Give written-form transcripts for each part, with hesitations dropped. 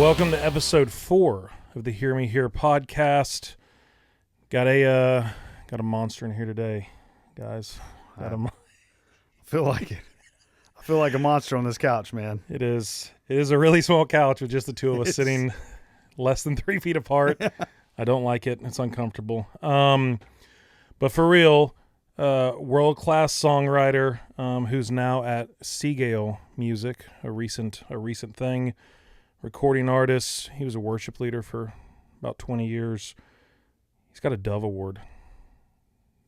welcome to episode 4 of the Hear Me Here podcast. Got a monster in here today, guys. I feel like it. I feel like a monster on this couch, man. It is a really small couch with just the two of us sitting less than 3 feet apart. I don't like it. It's uncomfortable. But for real, world-class songwriter who's now at Seagale Music, a recent thing. Recording artist. He was a worship leader for about 20 years. He's got a Dove Award.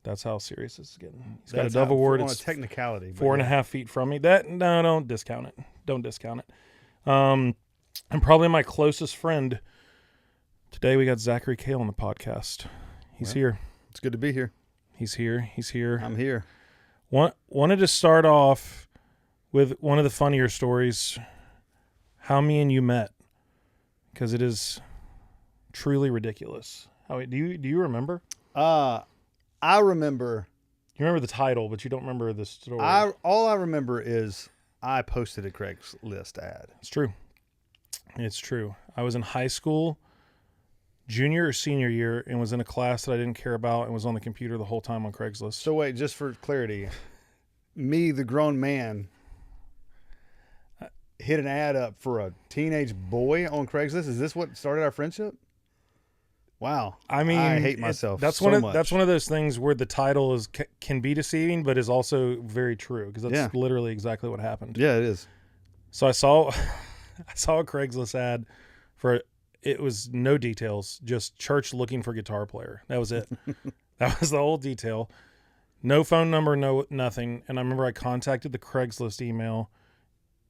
That's how serious this is getting. He's got a Dove Award. It's a technicality. 4.5 feet from me. No, don't discount it. Don't discount it. And probably my closest friend. Today we got Zachary Kale on the podcast. He's here. It's good to be here. He's here. I'm here. Wanted to start off with one of the funnier stories. How me and you met, because it is truly ridiculous. Do you remember? I remember. You remember the title, but you don't remember the story. All I remember is I posted a Craigslist ad. It's true. I was in high school, junior or senior year, and was in a class that I didn't care about and was on the computer the whole time on Craigslist. So wait, just for clarity, me, the grown man, hit an ad up for a teenage boy on Craigslist. Is this what started our friendship? Wow. I mean, I hate myself that's so much. That's one of those things where the title can be deceiving, but is also very true, because that's literally exactly what happened. Yeah, it is. So I saw a Craigslist ad for, it was no details, just church looking for guitar player. That was it. That was the whole detail. No phone number, no nothing. And I remember I contacted the Craigslist email.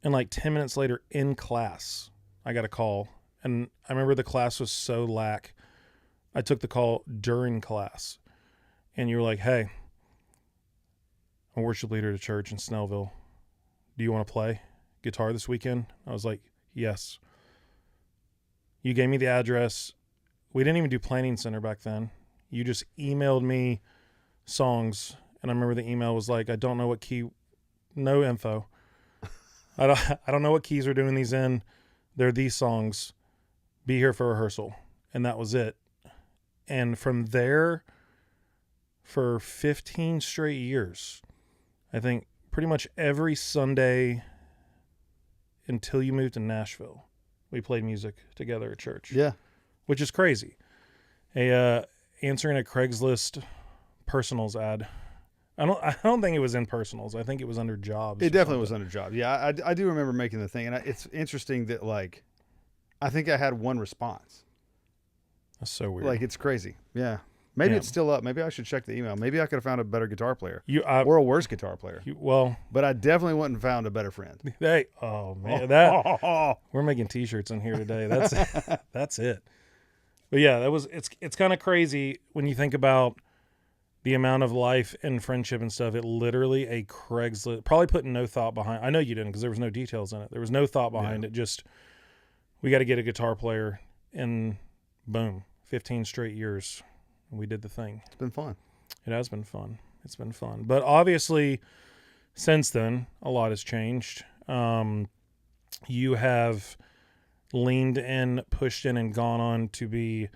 And like 10 minutes later in class, I got a call. And I remember the class was so lack. I took the call during class. And you were like, hey, I'm a worship leader at a church in Snellville. Do you want to play guitar this weekend? I was like, yes. You gave me the address. We didn't even do Planning Center back then. You just emailed me songs. And I remember the email was like, I don't know what key, no info. I don't know what keys we're doing these in. They're these songs. Be here for rehearsal. And that was it. And from there, for 15 straight years, I think pretty much every Sunday until you moved to Nashville, we played music together at church. Yeah. Which is crazy. Answering a Craigslist personals ad. I don't think it was in personals. I think it was under jobs. It definitely was under jobs. Yeah, I do remember making the thing, and it's interesting that I think I had one response. That's so weird. It's crazy. Yeah, maybe it's still up. Maybe I should check the email. Maybe I could have found a better guitar player or a worse guitar player. But I definitely wouldn't have found a better friend. Hey, oh man, we're making T-shirts in here today. That's it. But yeah, it's kind of crazy when you think about the amount of life and friendship and stuff. It literally a Craigslist, probably putting no thought behind. I know you didn't, because there was no details in it. There was no thought behind it. Just, we got to get a guitar player, and boom, 15 straight years. We did the thing. It's been fun. It has been fun. It's been fun. But obviously, since then, a lot has changed. You have leaned in, pushed in, and gone on to be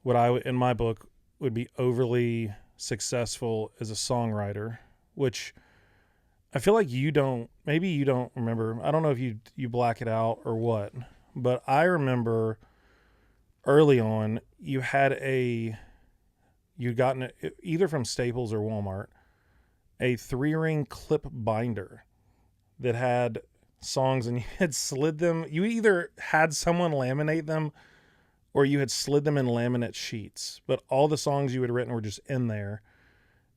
what in my book, would be overly successful as a songwriter, which I feel like maybe you don't remember. I don't know if you black it out or what, but I remember early on you'd gotten it either from Staples or Walmart, a 3-ring clip binder that had songs, and you had slid them. You either had someone laminate them or you had slid them in laminate sheets, but all the songs you had written were just in there.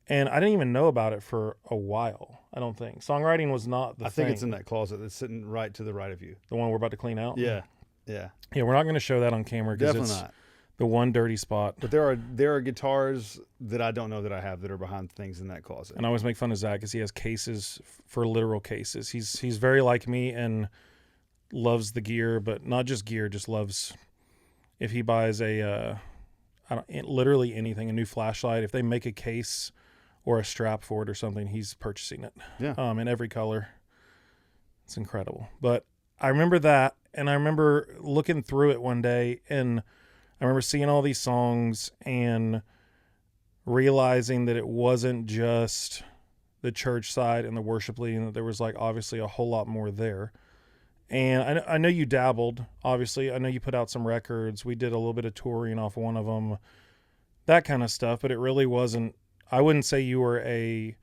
And I didn't even know about it for a while, I don't think. Songwriting was not the thing. I think it's in that closet that's sitting right to the right of you. The one we're about to clean out? Yeah. Yeah. Yeah, we're not going to show that on camera, because it's not the one dirty spot. But there are guitars that I don't know that I have that are behind things in that closet. And I always make fun of Zach because he has cases for literal cases. He's very like me and loves the gear, but not just gear, just loves... If he buys literally anything, a new flashlight, if they make a case or a strap for it or something, he's purchasing it. Yeah. In every color. It's incredible. But I remember that, and I remember looking through it one day, and I remember seeing all these songs and realizing that it wasn't just the church side and the worship leading, that there was like obviously a whole lot more there. And I know you dabbled, obviously. I know you put out some records. We did a little bit of touring off one of them, that kind of stuff, but it really wasn't, I wouldn't say you were a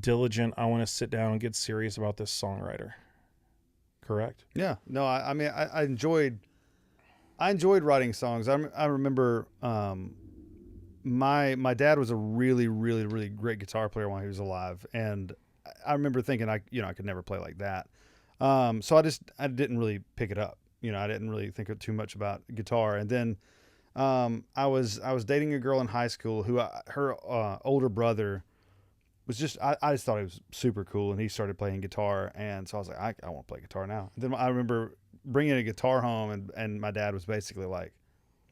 diligent, I want to sit down and get serious about this songwriter. Correct? Yeah. No, I mean, I enjoyed writing songs. I remember my dad was a really, really, really great guitar player while he was alive. And I remember thinking I could never play like that. So I didn't really pick it up. I didn't really think too much about guitar. And then I was dating a girl in high school who her older brother was just, I just thought he was super cool, and he started playing guitar. And so I was like, I want to play guitar now. And then I remember bringing a guitar home, and my dad was basically like,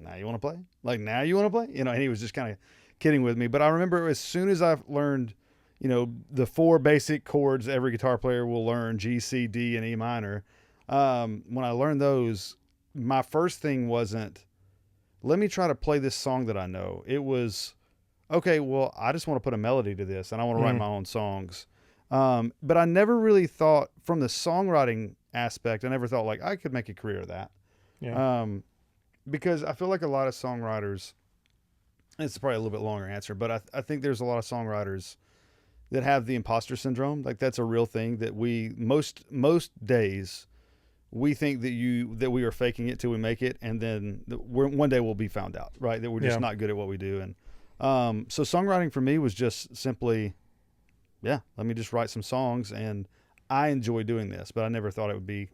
now you want to play? Like, now you want to play? And he was just kind of kidding with me. But I remember as soon as I learned, the 4 basic chords every guitar player will learn, G, C, D, and E minor. When I learned those, my first thing wasn't, let me try to play this song that I know. It was, okay, well, I just want to put a melody to this, and I want to write my own songs. But I never really thought, from the songwriting aspect, I never thought like I could make a career of that. Yeah. Because I feel like a lot of songwriters, it's probably a little bit longer answer, but I think there's a lot of songwriters that have the imposter syndrome. Like, that's a real thing that most days we think that we are faking it till we make it. And then one day we'll be found out, right? That we're just not good at what we do. And, so songwriting for me was just simply, let me just write some songs, and I enjoy doing this, but I never thought it would be,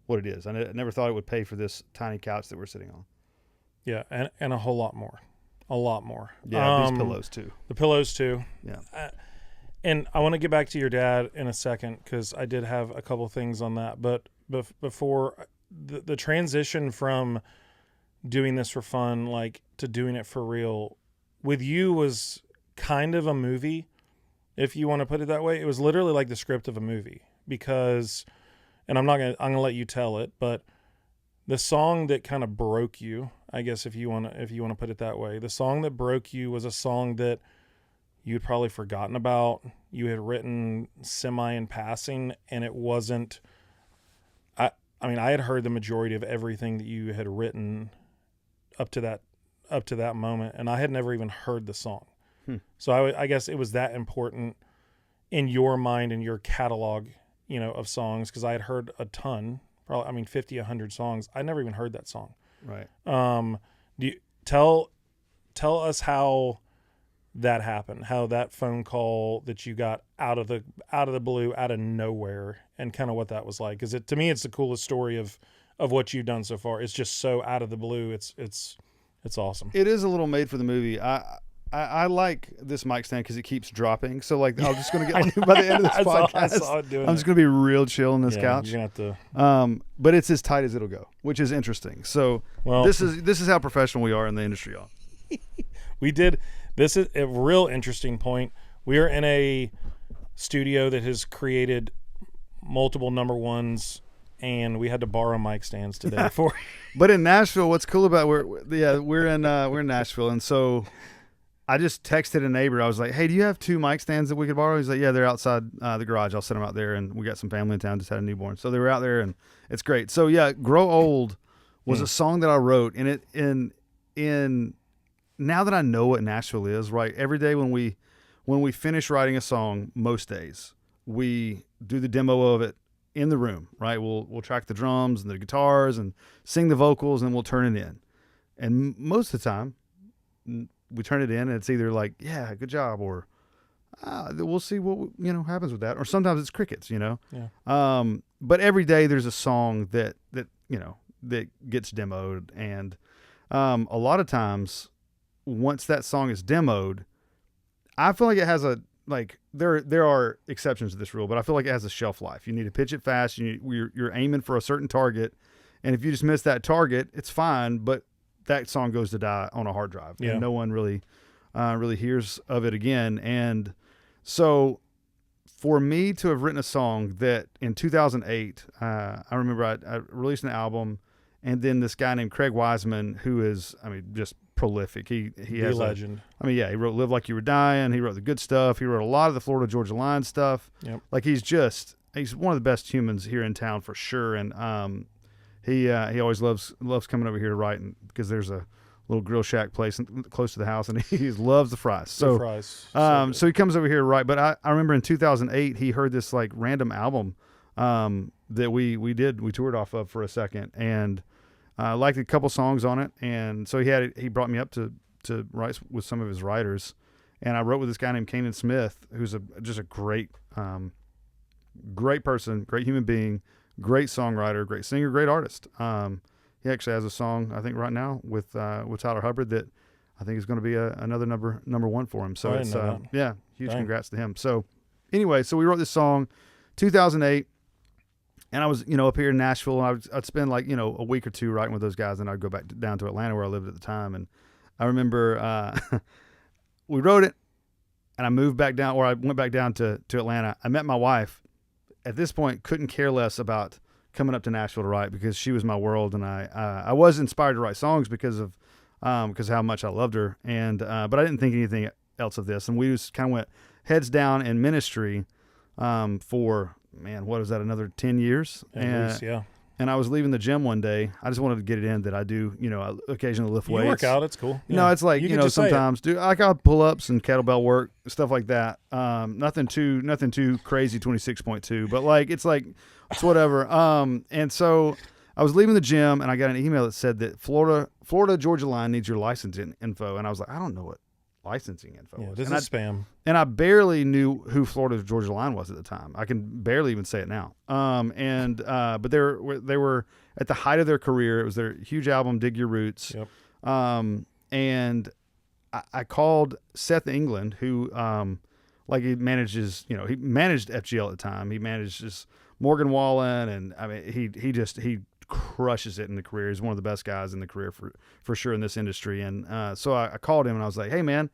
what it is. I never thought it would pay for this tiny couch that we're sitting on. Yeah. And a whole lot more. A lot more. Yeah. These pillows too. The pillows too. Yeah. And I want to get back to your dad in a second, because I did have a couple things on that. But before, the transition from doing this for fun, like, to doing it for real with you was kind of a movie, if you want to put it that way. It was literally like the script of a movie, because, and I'm going to let you tell it, but the song that kind of broke you, I guess, if you want to put it that way, the song that broke you was a song that you'd probably forgotten about. You had written semi in passing, and it wasn't, I mean, I had heard the majority of everything that you had written up to that moment, and I had never even heard the song. So I guess it was that important in your mind and your catalog, of songs, because I had heard a ton, probably, 50, 100 songs. I never even heard that song. Right. Do you tell us how that happened, how that phone call that you got out of the blue, out of nowhere, and kind of what that was like? Because to me, it's the coolest story of what you've done so far. It's just so out of the blue. It's awesome. It is a little made for the movie. I like this mic stand because it keeps dropping. So, like, I'm just going to get by the end of this podcast. I saw it doing I'm just going to be real chill on this couch. You're gonna have to. But it's as tight as it'll go, which is interesting. So, this is how professional we are in the industry, y'all. This is a real interesting point. We are in a studio that has created multiple number ones, and we had to borrow mic stands today for. But in Nashville, what's cool about we're in Nashville, and so I just texted a neighbor. I was like, "Hey, do you have 2 mic stands that we could borrow?" He's like, "Yeah, they're outside the garage. I'll set them out there." And we got some family in town, just had a newborn, so they were out there, and it's great. So yeah, "Grow Old" was a song that I wrote, and it in now that I know what Nashville is, right? Every day when we finish writing a song, most days we do the demo of it in the room, right? We'll track the drums and the guitars and sing the vocals, and we'll turn it in. And most of the time, we turn it in, and it's either like, "Yeah, good job," or we'll see what happens with that. Or sometimes it's crickets, Yeah. But every day there's a song that gets demoed, and a lot of times, once that song is demoed, I feel like it has there are exceptions to this rule, but I feel like it has a shelf life. You need to pitch it fast. You're aiming for a certain target, and if you just miss that target, it's fine, but that song goes to die on a hard drive, and no one really hears of it again. And so for me to have written a song that in 2008, I remember I released an album, and then this guy named Craig Wiseman, who is, I mean, just prolific. He has a legend. He wrote "Live Like You Were Dying." He wrote the good stuff. He wrote a lot of the Florida Georgia Line stuff. Yep. Like he's one of the best humans here in town for sure. And he always loves coming over here to write, because there's a little grill shack place close to the house, and he loves the fries. So, so he comes over here to write. But I remember in 2008 he heard this like random album that we toured off of for a second, and liked a couple songs on it, and so he brought me up to write with some of his writers, and I wrote with this guy named Kanan Smith, who's just a great person, great human being, great songwriter, great singer, great artist. He actually has a song, I think, right now with Tyler Hubbard that I think is going to be another number one for him. So it's huge congrats to him. So anyway, so we wrote this song 2008. And I was, up here in Nashville, and I'd spend like, a week or two writing with those guys, and I'd go back down to Atlanta where I lived at the time. And I remember we wrote it, and I moved back down, or I went back down to Atlanta. I met my wife. At this point, couldn't care less about coming up to Nashville to write, because she was my world, and I was inspired to write songs because of how much I loved her. And but I didn't think anything else of this. And we just kind of went heads down in ministry for, man, what is that, another 10 years? At least, yeah. And I was leaving the gym one day. I just wanted to get it in that I do, I occasionally lift weights. You work out, it's cool. Yeah. No, it's like, sometimes do I got pull-ups and kettlebell work, stuff like that. Nothing too crazy 26.2, but like it's whatever. And so I was leaving the gym, and I got an email that said that Florida Georgia Line needs your licensing info, and I was like, I don't know what licensing info was. This is spam. And I barely knew who Florida Georgia Line was at the time. I can barely even say it now. But they were at the height of their career. It was their huge album, Dig Your Roots. Yep. And I called Seth England, who he manages, he managed FGL at the time. He manages Morgan Wallen, and I mean he crushes it in the career. He's one of the best guys in the career for sure in this industry. And so I called him, and I was like, hey man,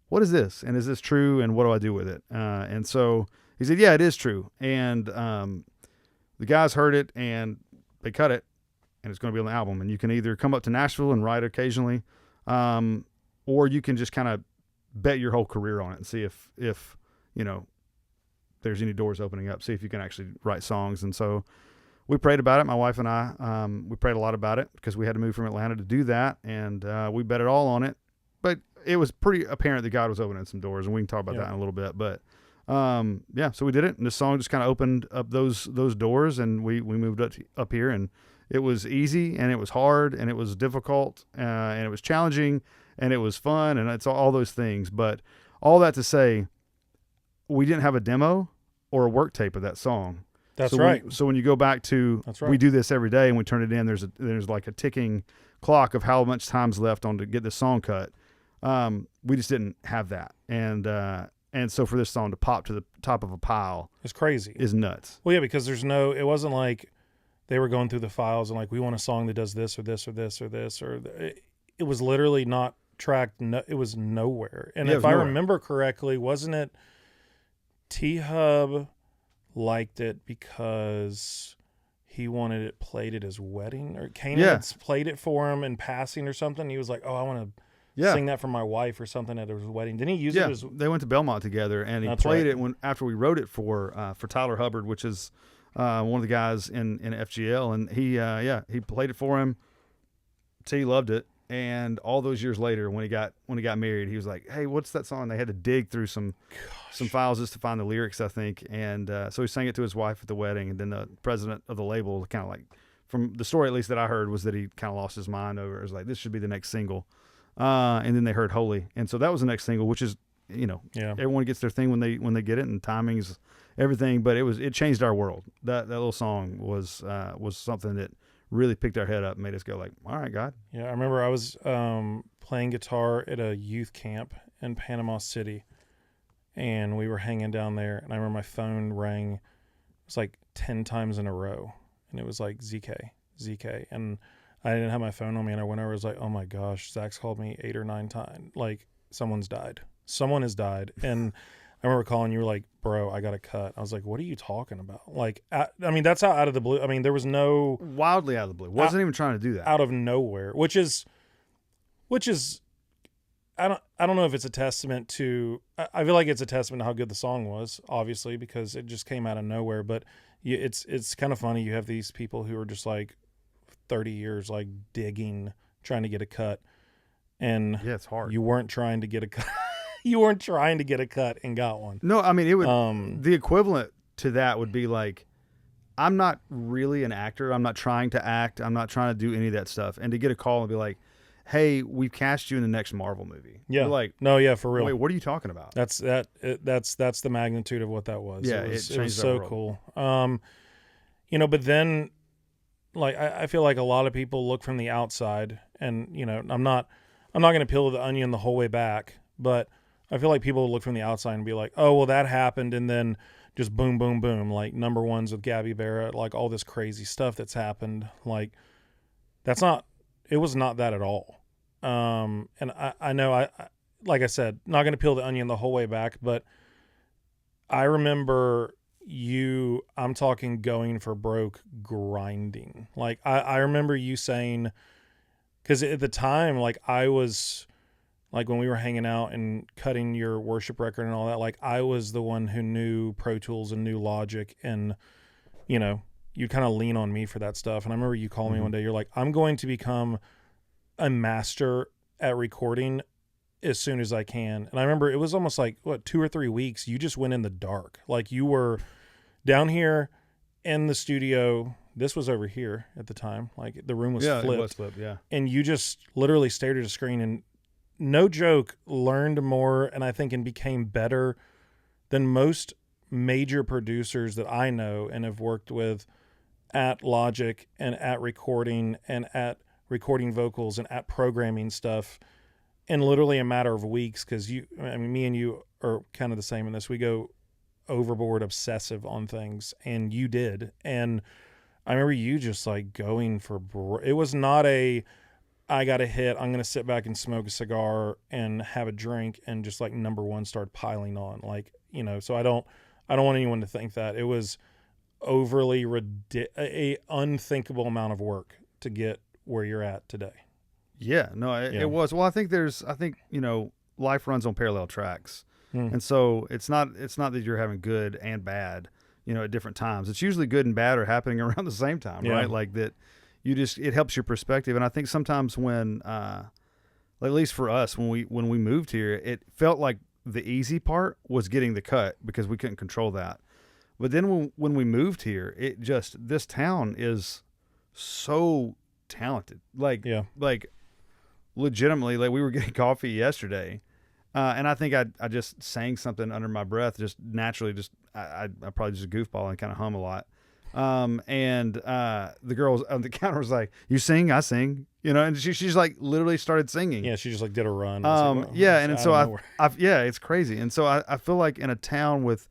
what is this? And is this true? And what do I do with it? And so he said, yeah, it is true. And the guys heard it, and they cut it, and it's going to be on the album. And you can either come up to Nashville and write occasionally, or you can just kind of bet your whole career on it and see if there's any doors opening up, see if you can actually write songs. And so we prayed about it. My wife and I, we prayed a lot about it, because we had to move from Atlanta to do that. And we bet it all on it. But it was pretty apparent that God was opening some doors, and we can talk about that in a little bit. But so we did it. And this song just kind of opened up those doors, and we moved up here, and it was easy, and it was hard, and it was difficult, and it was challenging, and it was fun, and it's all those things. But all that to say, we didn't have a demo or a work tape of that song. That's right. So when you go back to, we do this every day, and we turn it in, there's like a ticking clock of how much time's left on to get the song cut. We just didn't have that. And so for this song to pop to the top of a pile, it's crazy. Is nuts. Well, yeah, because it wasn't like they were going through the files and like, we want a song that does this or this or this or this, or it was literally not tracked. It was nowhere. And if I remember correctly, wasn't it T-Hub liked it because he wanted it played at his wedding, or Kanan played it for him in passing or something? He was like, oh, I want to sing that for my wife or something at his wedding. Didn't he use it as... They went to Belmont together, and he played it after we wrote it for Tyler Hubbard, which is one of the guys in FGL, and he played it for him. T loved it. And all those years later, when he got married, he was like, "Hey, what's that song?" They had to dig through some files just to find the lyrics, I think. And so he sang it to his wife at the wedding. And then the president of the label, kind of like, from the story at least that I heard, was that he kind of lost his mind over it. It was like, this should be the next single. And then they heard "Holy," and so that was the next single, which is, everyone gets their thing when they get it, and timing's everything. But it changed our world. That little song was something that really picked our head up and made us go like, all right, God. Yeah, I remember I was playing guitar at a youth camp in Panama City, and we were hanging down there, and I remember my phone rang. It was like 10 times in a row, and it was like ZK, and I didn't have my phone on me, and I went over, I was like, oh my gosh, Zach's called me 8 or 9 times. Like, someone has died. And I remember calling you, were like, bro, I got a cut. I was like, what are you talking about? Like, I mean, that's how out of the blue. I mean, there was no Wildly out of the blue. Wasn't even trying to do that. out of nowhere, which is, I don't know if it's a testament to, I feel like it's a testament to how good the song was, obviously, because it just came out of nowhere. But it's kind of funny. You have these people who are just like 30 years, like digging, trying to get a cut. And Yeah, it's hard. you weren't trying to get a cut. You weren't trying to get a cut and got one. No, I mean, it would, the equivalent to that would be like, I'm not really an actor. I'm not trying to act. I'm not trying to do any of that stuff. And to get a call and be like, hey, we've cast you in the next Marvel movie. Yeah. You're like, no, yeah, for real. Wait, what are you talking about? That's the magnitude of what that was. Yeah, it was changed so our cool. But then, like, I feel like a lot of people look from the outside, and I'm not going to peel the onion the whole way back, but I feel like people look from the outside and be like, oh, well, that happened, and then just boom, boom, boom, like number ones with Gabby Barrett, like all this crazy stuff that's happened. Like, it was not that at all. And I know like I said, not going to peel the onion the whole way back, but I remember I'm talking going for broke, grinding. Like, I remember you saying, because at the time, like, I was, like, when we were hanging out and cutting your worship record and all that, like, I was the one who knew Pro Tools and knew Logic, and, you'd kind of lean on me for that stuff. And I remember you calling me one day, you're like, I'm going to become a master at recording as soon as I can. And I remember it was almost like 2 or 3 weeks. You just went in the dark. Like, you were down here in the studio. This was over here at the time. Like, the room was flipped. It was flipped, yeah. And you just literally stared at a screen and, no joke, learned more, and I think and became better than most major producers that I know and have worked with at Logic and at recording and at recording vocals and at programming stuff in literally a matter of weeks. Because me and you are kind of the same in this. We go overboard, obsessive on things, and you did. And I remember you just like going for it was not I got a hit, I'm going to sit back and smoke a cigar and have a drink and just like number one start piling on. Like, so I don't want anyone to think that. It was overly a unthinkable amount of work to get where you're at today. Yeah, no, it was. Well, I think life runs on parallel tracks. And so it's not that you're having good and bad, at different times. It's usually good and bad are happening around the same time, right? Like that it helps your perspective. And I think sometimes when, at least for us, when we moved here, it felt like the easy part was getting the cut because we couldn't control that. But then when we moved here, this town is so talented. Like legitimately, like we were getting coffee yesterday. And I think I just sang something under my breath, just naturally, I probably just a goofball and kind of hum a lot. And the girl on the counter was like, "You sing, I sing," and she's like literally started singing. Yeah, she just like did a run. It's crazy. And so I feel like in a town with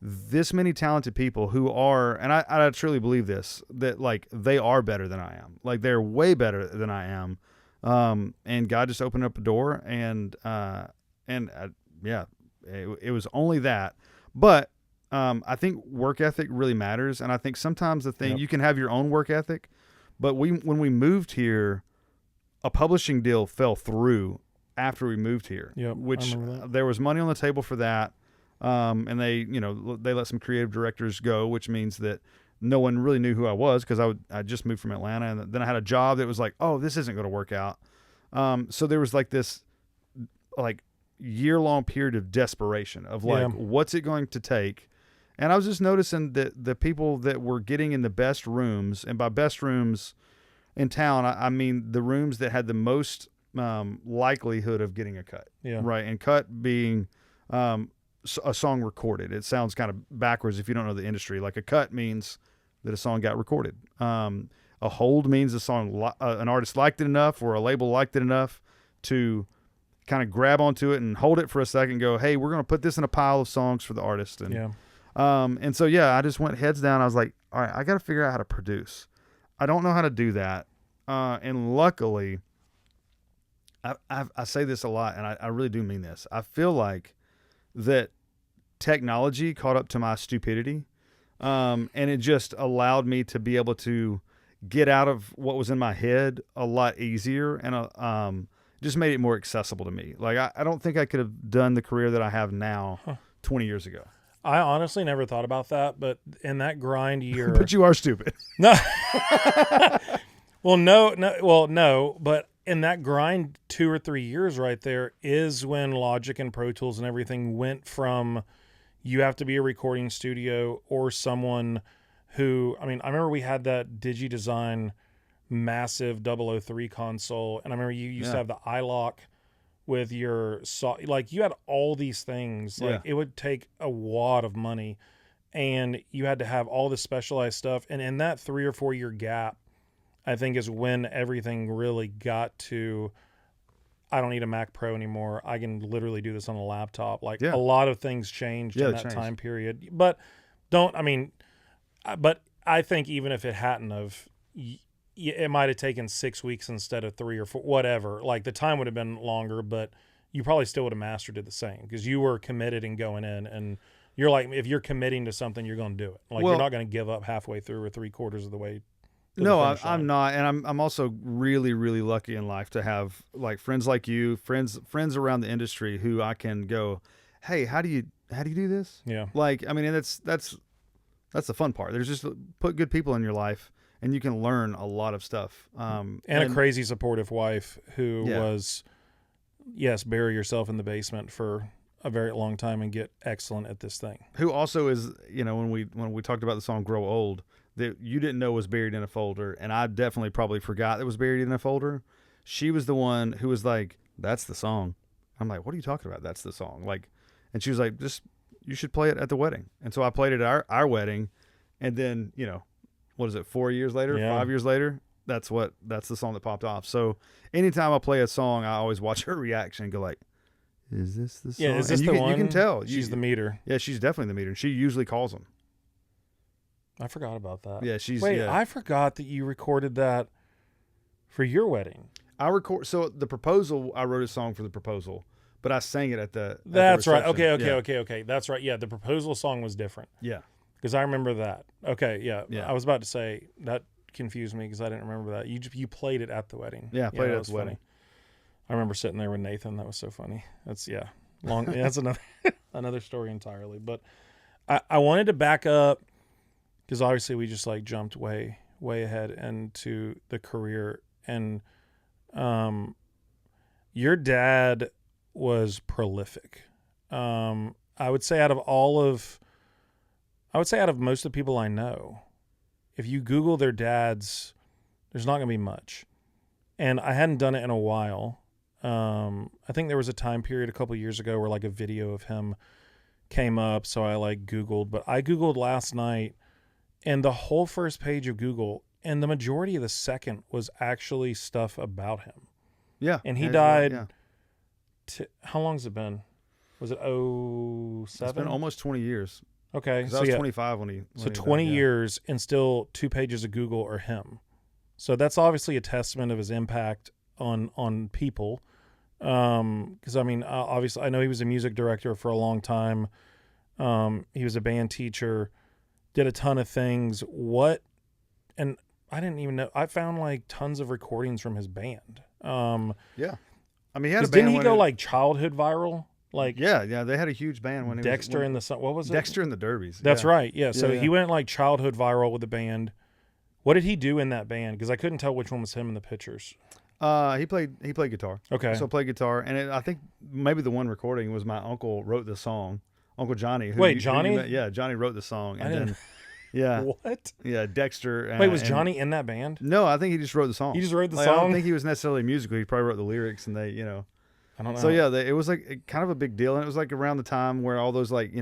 this many talented people who are, and I truly believe this, that like they are better than I am. Like they're way better than I am. And God just opened up a door and it was only that. But I think work ethic really matters. And I think sometimes the thing, you can have your own work ethic, but when we moved here, a publishing deal fell through after we moved here, which there was money on the table for that. And they let some creative directors go, which means that no one really knew who I was because I just moved from Atlanta, and then I had a job that was like, oh, this isn't going to work out. So there was like this like year-long period of desperation of like, what's it going to take? And I was just noticing that the people that were getting in the best rooms, and by best rooms in town, I mean the rooms that had the most likelihood of getting a cut, right? And cut being a song recorded. It sounds kind of backwards if you don't know the industry. Like a cut means that a song got recorded. A hold means an artist liked it enough or a label liked it enough to kind of grab onto it and hold it for a second and go, hey, we're going to put this in a pile of songs for the artist. And, and so, I just went heads down. I was like, all right, I got to figure out how to produce. I don't know how to do that. And luckily, I say this a lot, and I really do mean this. I feel like that technology caught up to my stupidity. And it just allowed me to be able to get out of what was in my head a lot easier, and just made it more accessible to me. Like, I don't think I could have done the career that I have now 20 years ago. I honestly never thought about that, but in that grind year... But you are stupid. No. Well, no, but in that grind 2 or 3 years right there is when Logic and Pro Tools and everything went from you have to be a recording studio or someone who, I mean, I remember we had that DigiDesign massive 003 console, and I remember you used to have the iLock with your like you had all these things. Like it would take a wad of money, and you had to have all this specialized stuff. And in that 3 or 4 year gap, I think is when everything really got to, I don't need a Mac Pro anymore. I can literally do this on a laptop. Like a lot of things changed in that time period. But I think even if it hadn't have, it might have taken 6 weeks instead of 3 or 4, whatever. Like the time would have been longer, but you probably still would have mastered it the same because you were committed and going in. And you're like, if you're committing to something, you're going to do it. Like you're not going to give up halfway through or 3/4 of the way. No, I'm not, and I'm also really, really lucky in life to have like friends like you, friends around the industry who I can go, hey, how do you do this? Yeah, like I mean, and that's the fun part. There's just put good people in your life, and you can learn a lot of stuff. And a crazy supportive wife who was, bury yourself in the basement for a very long time and get excellent at this thing. Who also is, when we talked about the song "Grow Old," that you didn't know was buried in a folder, and I definitely probably forgot it was buried in a folder. She was the one who was like, "That's the song." I'm like, "What are you talking about? That's the song." Like, and she was like, you should play it at the wedding. And so I played it at our wedding, and then, what is it, 4 years later, 5 years later, that's the song that popped off. So anytime I play a song, I always watch her reaction and go like, is this the song? Yeah, is this the one? You can tell. She's the meter. Yeah, she's definitely the meter. She usually calls them. I forgot about that. Yeah, I forgot that you recorded that for your wedding. So the proposal, I wrote a song for the proposal, but I sang it at the That's right. reception. Okay. That's right. Yeah, the proposal song was different. Yeah. Because I remember that. Okay, yeah. I was about to say, that confused me because I didn't remember that. You played it at the wedding. Yeah, I played it at the wedding. I remember sitting there with Nathan. That was so funny. That's, long. That's another story entirely. But I wanted to back up because obviously we just like jumped way ahead into the career. And your dad was prolific. I would say out of most of the people I know, if you Google their dads, there's not going to be much. And I hadn't done it in a while. I think there was a time period a couple years ago where like a video of him came up. So I like Googled, but I Googled last night, and the whole first page of Google and the majority of the second was actually stuff about him. Yeah. And he died. How long has it been? Was it 07? It's been almost 20 years. Okay. So I was 25 when he So 20 years and still 2 pages of Google are him. So that's obviously a testament of his impact on people. Because I mean, obviously I know he was a music director for a long time. He was a band teacher, did a ton of things. And I didn't even know, I found like tons of recordings from his band. Yeah. I mean, he had a band. Didn't he go like childhood viral? Like yeah, they had a huge band when Dexter and the what was it? Dexter and the Derbies. That's right. Yeah. So he went like childhood viral with the band. What did he do in that band? Because I couldn't tell which one was him in the pictures. He played guitar. Okay. So played guitar, and I think maybe the one recording was my uncle wrote the song. Uncle Johnny. Johnny? Yeah, Johnny wrote the song, and then. Yeah. What? Yeah, Dexter. Wait, was Johnny in that band? No, I think he just wrote the song. He just wrote the song? song? I don't think he was necessarily musical. He probably wrote the lyrics, and they, I don't know. So, yeah, it was like kind of a big deal, and it was like around the time where all those, like,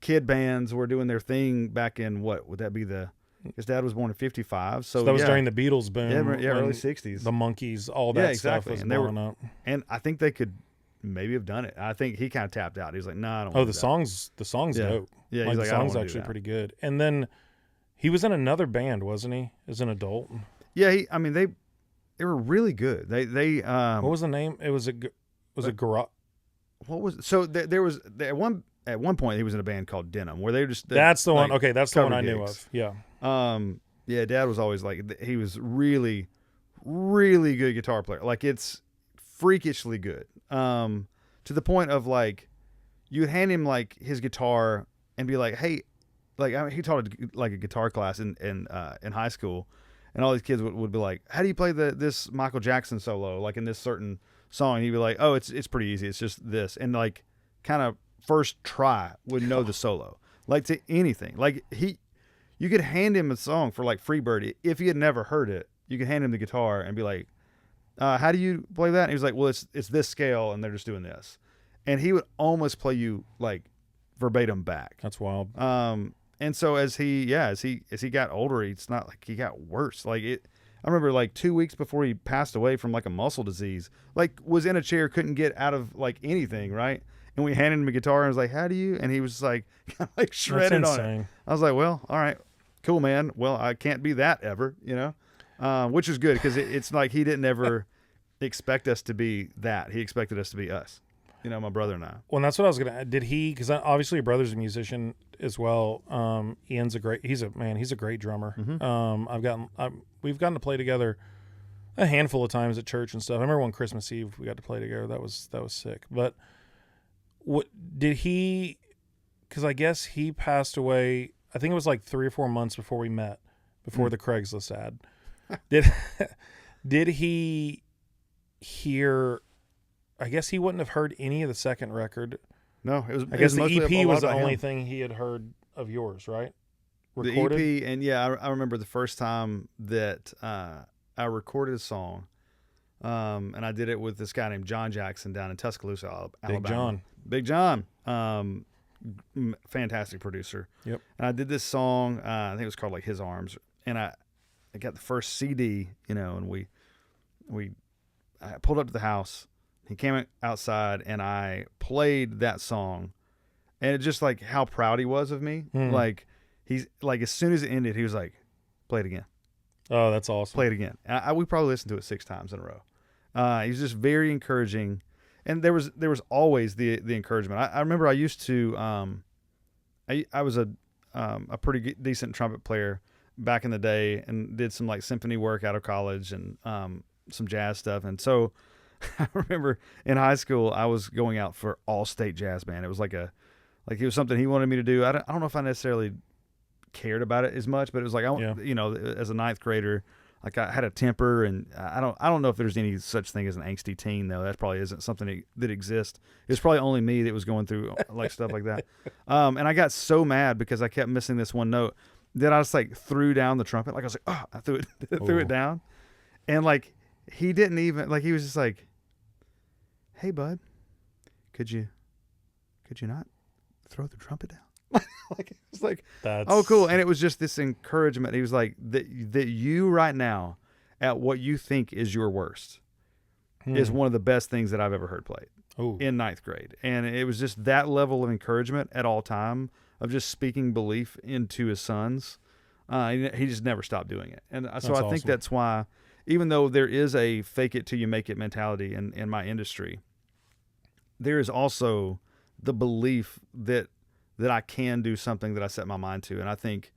kid bands were doing their thing back in, what would that be, his dad was born in 55. So that was during the Beatles boom. Yeah, early 60s. The Monkees, all that stuff was blowing up. And I think they could maybe have done it. I think he kind of tapped out. He was like, "No, I don't." Oh, the song's dope. Yeah, like, he's the song's actually pretty good. And then he was in another band, wasn't he? As an adult. Yeah, they were really good. They what was the name? It was a garage. What was so there was at at one point he was in a band called Denim, where they were just that's the one. like, Okay, that's the one cover I knew gigs. of. Yeah. Yeah, Dad was always like, he was really, really good guitar player. Like, it's freakishly good. To the point of like, you would hand him like his guitar and be like, hey, like, I mean, he taught like a guitar class in high school, and all these kids would be like, how do you play this Michael Jackson solo, like in this certain song? And he'd be like, oh, it's pretty easy. It's just this. And like, kind of first try would know the solo, like to anything. Like you could hand him a song for like Freebird. If he had never heard it, you could hand him the guitar and be like, how do you play that? And he was like, well, it's this scale and they're just doing this. And he would almost play you like verbatim back. That's wild. And so as he got older, it's not like he got worse. Like I remember like 2 weeks before he passed away from like a muscle disease, like was in a chair, couldn't get out of like anything. Right. And we handed him a guitar and I was like, how do you? And he was like, kind of like shredded on it. I was like, well, all right, cool, man. Well, I can't be that ever, which was good. Cause it's like, he didn't ever expect us to be that. He expected us to be us. My brother and I. Well, and that's what I was gonna. Did he? Because obviously your brother's a musician as well. Ian's he's a great drummer. Mm-hmm. We've gotten to play together a handful of times at church and stuff. I remember one Christmas Eve we got to play together. That was sick. But what did he? Because I guess he passed away. I think it was like 3 or 4 months before we met, before the Craigslist ad. Did he hear? I guess he wouldn't have heard any of the second record. No, I guess the EP was the only thing he had heard of yours, right? Recorded? The EP, and yeah, I remember the first time that I recorded a song, and I did it with this guy named John Jackson down in Tuscaloosa, Alabama. Big John. Fantastic producer. Yep. And I did this song, I think it was called like His Arms, and I got the first CD, and I pulled up to the house. He came outside and I played that song, and it just like how proud he was of me. Like he's like, as soon as it ended, he was like, play it again. Oh, that's awesome. Play it again. And we probably listened to it 6 times in a row. He was just very encouraging. And there was always the encouragement. I remember I used to, I was a pretty decent trumpet player back in the day and did some like symphony work out of college and some jazz stuff. And so I remember in high school, I was going out for all-state jazz band. It was like it was something he wanted me to do. I don't know if I necessarily cared about it as much, but it was like, as a 9th grader, like I had a temper, and I don't know if there's any such thing as an angsty teen though. That probably isn't something that exists. It's probably only me that was going through like stuff like that. And I got so mad because I kept missing this one note that I just like threw down the trumpet. Like I was like, oh, I threw it down. And like, he didn't even, like, he was just like, hey bud, could you not throw the trumpet down? Like, it's like, oh cool. And it was just this encouragement. He was like, that you right now at what you think is your worst is one of the best things that I've ever heard played in 9th grade. And it was just that level of encouragement at all time of just speaking belief into his sons. He just never stopped doing it. And so I think that's why, even though there is a fake it till you make it mentality in my industry, there is also the belief that I can do something that I set my mind to. And I think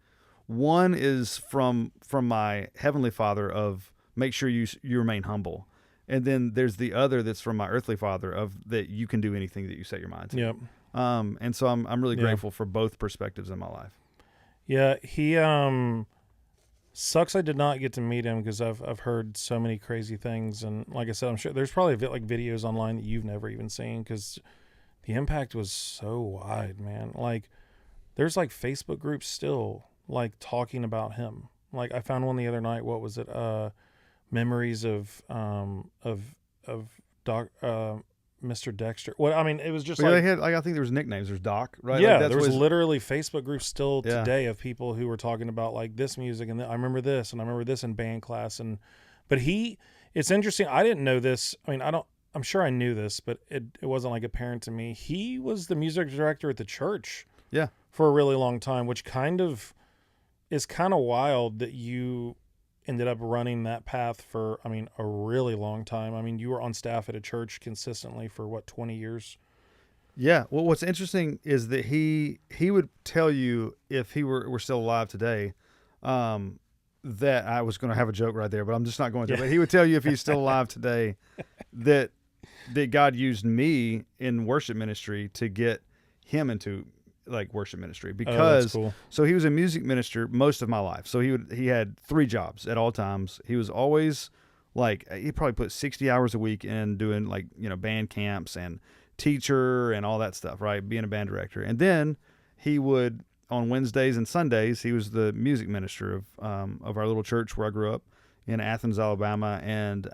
one is from my Heavenly Father of make sure you remain humble. And then there's the other that's from my earthly Father of that you can do anything that you set your mind to. Yep. And so I'm really grateful for both perspectives in my life. Yeah, he sucks I did not get to meet him because I've heard so many crazy things, and like I said, I'm sure there's probably like videos online that you've never even seen because the impact was so wide, man. Like there's like Facebook groups still like talking about him. Like I found one the other night. What was it? Memories of Mr. Dexter. Well, I mean, it was just they had, like, I think there was nicknames. There's Doc, right? Yeah, like, there was literally Facebook groups still today of people who were talking about like this music and I remember this and I remember this in band class. But it's interesting. I didn't know this. I mean, I'm sure I knew this, but it wasn't like apparent to me. He was the music director at the church. Yeah. For a really long time, which is kind of wild that you ended up running that path for, I mean, a really long time. I mean, you were on staff at a church consistently for 20 years? Yeah. Well, what's interesting is that he would tell you if he were still alive today, that I was going to have a joke right there, but I'm just not going to. Yeah. But he would tell you if he's still alive today, that God used me in worship ministry to get him into like worship ministry, because that's cool. so he was a music minister most of my life. So he had 3 jobs at all times. He was always like, he probably put 60 hours a week in doing like, band camps and teacher and all that stuff, right? Being a band director. And then he would, on Wednesdays and Sundays, he was the music minister of our little church where I grew up in Athens, Alabama. And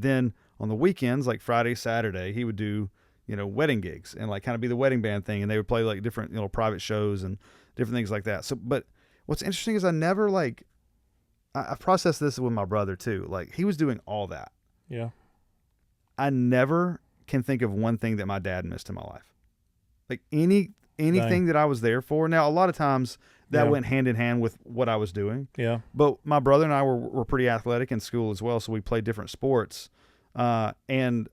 then on the weekends, like Friday, Saturday, he would do, wedding gigs and like kind of be the wedding band thing. And they would play like different, private shows and different things like that. So, but what's interesting is I never like, I processed this with my brother too. Like he was doing all that. Yeah. I never can think of one thing that my dad missed in my life. Like anything Dang. that I was there for. Now, a lot of times that Yeah. went hand in hand with what I was doing. Yeah. But my brother and I were pretty athletic in school as well. So we played different sports. And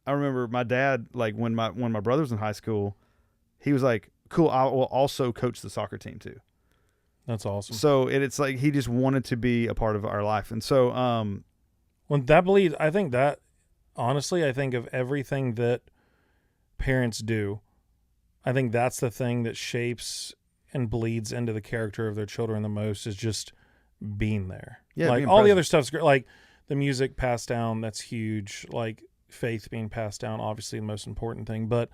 I remember my dad, like when my brother was in high school, he was like, cool, I will also coach the soccer team too. That's awesome. So it's like he just wanted to be a part of our life. And so Well, that bleeds. I think that, honestly, I think of everything that parents do, I think that's the thing that shapes and bleeds into the character of their children the most, is just being there. Yeah, like being all the present. other stuff's great. Like the music passed down, that's huge. Like faith being passed down, obviously the most important thing. But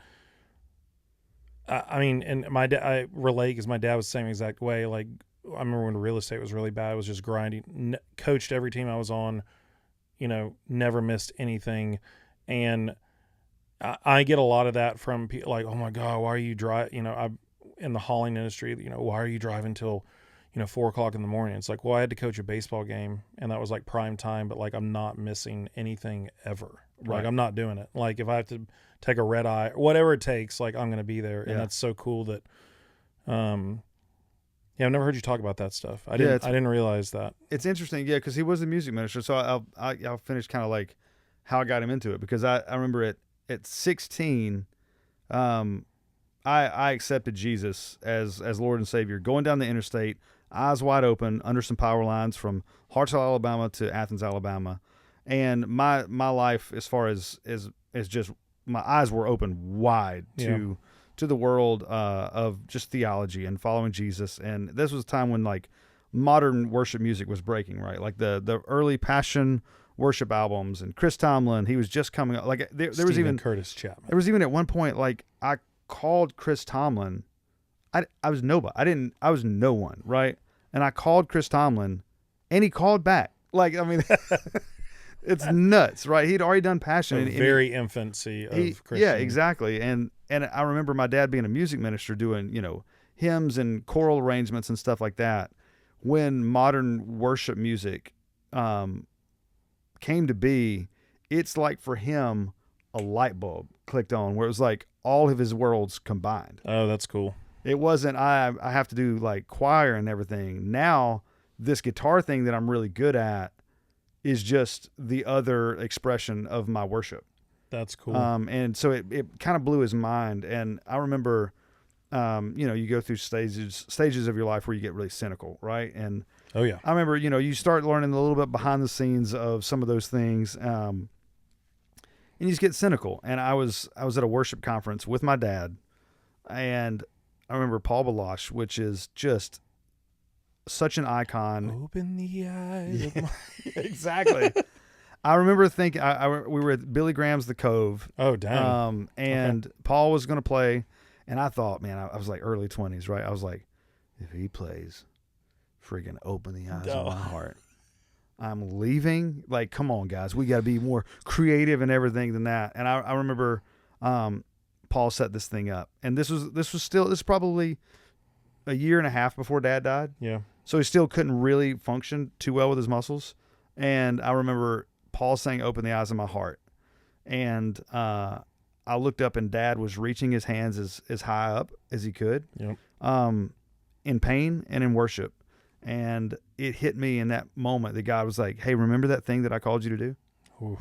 I mean, and my dad, I relate because my dad was the same exact way. Like I remember when real estate was really bad, I was just grinding, coached every team I was on, never missed anything. And I get a lot of that from people like, oh my God, why are you driving? I'm in the hauling industry, why are you driving till, 4:00 in the morning? It's like, well, I had to coach a baseball game and that was like prime time, but like, I'm not missing anything ever. Right. Like I'm not doing it. Like if I have to take a red eye, whatever it takes, like I'm going to be there. And that's so cool that, yeah, I've never heard you talk about that stuff. I didn't realize that. It's interesting, yeah, because he was a music minister. So I'll finish kind of like how I got him into it, because I remember at 16, I accepted Jesus as Lord and Savior, going down the interstate, eyes wide open, under some power lines from Hartselle, Alabama to Athens, Alabama, and my life, as far as just my eyes were open wide to the world of just theology and following Jesus. And this was a time when like modern worship music was breaking, right? Like the early Passion worship albums, and Chris Tomlin, he was just coming up. Like there was even Curtis Chapman. There was even at one point, like I called Chris Tomlin. I was nobody. I was no one, right? And I called Chris Tomlin, and he called back. Like, I mean, it's nuts, right? He'd already done Passion. The very infancy of Christian. Yeah, exactly. And I remember my dad being a music minister, doing, hymns and choral arrangements and stuff like that. When modern worship music came to be, it's like for him, a light bulb clicked on where it was like all of his worlds combined. Oh, that's cool. It wasn't, I have to do like choir and everything. Now, this guitar thing that I'm really good at is just the other expression of my worship. That's cool. And so it kind of blew his mind. And I remember, you go through stages of your life where you get really cynical, right? And oh yeah, I remember, you start learning a little bit behind the scenes of some of those things, and you just get cynical. And I was at a worship conference with my dad, and I remember Paul Baloche, which is just such an icon. Open the eyes. Of my... Exactly. I remember thinking, we were at Billy Graham's The Cove. Oh, dang. And Paul was going to play, and I thought, man, I was like early 20s, right? I was like, if he plays friggin' Open the Eyes of My Heart, I'm leaving. Like, come on, guys. We got to be more creative and everything than that. And I remember Paul set this thing up. And this is probably a year and a half before Dad died. Yeah. So he still couldn't really function too well with his muscles. And I remember Paul saying, "Open the eyes of my heart." And I looked up, and Dad was reaching his hands as high up as he could, Yep. In pain and in worship. And it hit me in that moment that God was like, "Hey, remember that thing that I called you to do? Oof.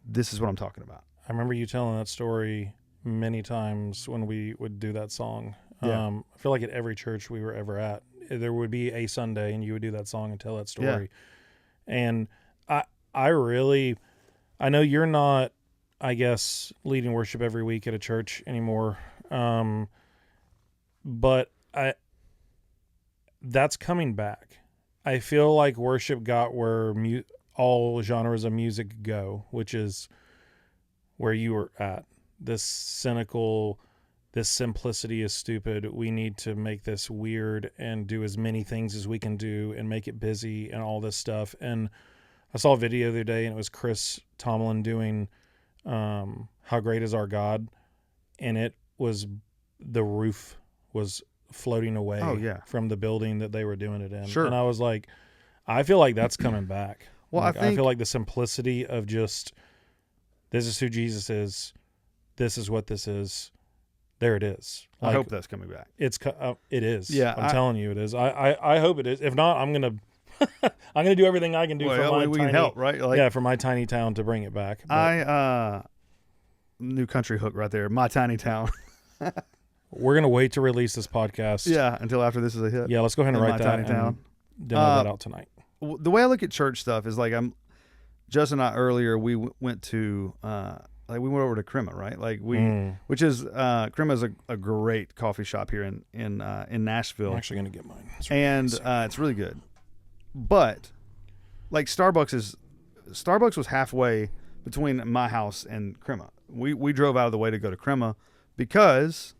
This is what I'm talking about." I remember you telling that story many times when we would do that song. Yeah. I feel like at every church we were ever at, there would be a Sunday and you would do that song and tell that story. Yeah. And I know you're not, I guess, leading worship every week at a church anymore. But that's coming back. I feel like worship got where all genres of music go, which is where you were at. This cynical, this simplicity is stupid. We need to make this weird and do as many things as we can do and make it busy and all this stuff. And I saw a video the other day, and it was Chris Tomlin doing How Great Is Our God, and it was the roof was floating away from the building that they were doing it in. Sure. And I was like, I feel like that's coming back. Well, like, I feel like the simplicity of just, this is who Jesus is. This is what this is. There it is. I hope that's coming back. It is. Yeah, I'm telling you, it is. I hope it is. If not, I'm gonna do everything I can do for my we can help, right? Like, for my tiny town to bring it back. But new country hook right there. My tiny town. We're gonna wait to release this podcast. Yeah, until after this is a hit. Yeah, let's go ahead and write my that tiny and town. demo that out tonight. The way I look at church stuff is like Justin and I earlier we went to we went over to Crema, right? Like which is Crema is a great coffee shop here in Nashville. I'm actually gonna get mine. It's really good. But like Starbucks was halfway between my house and Crema. We drove out of the way to go to Crema because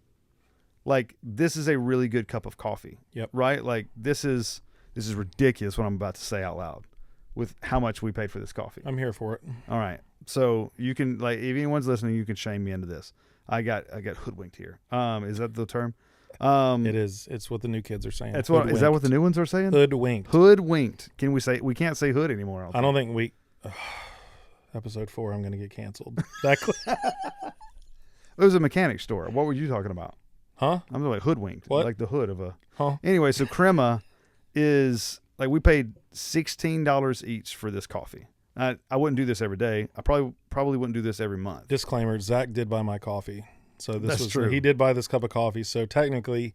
like this is a really good cup of coffee. Yep. Right? Like this is ridiculous what I'm about to say out loud with how much we paid for this coffee. I'm here for it. All right. So you can, like, if anyone's listening, you can shame me into this. I got hoodwinked here. Is that the term? It is. It's what the new kids are saying. Is that what the new ones are saying? Hoodwinked. Hoodwinked. We can't say hood anymore. I don't think episode 4, I'm going to get canceled. It was a mechanic store. What were you talking about? Huh? I'm like hoodwinked. What? Like the hood of a. Huh? Anyway, so Crema is like we paid $16 each for this coffee. I wouldn't do this every day. I probably wouldn't do this every month. Disclaimer: Zach did buy my coffee, so That's true. He did buy this cup of coffee. So technically,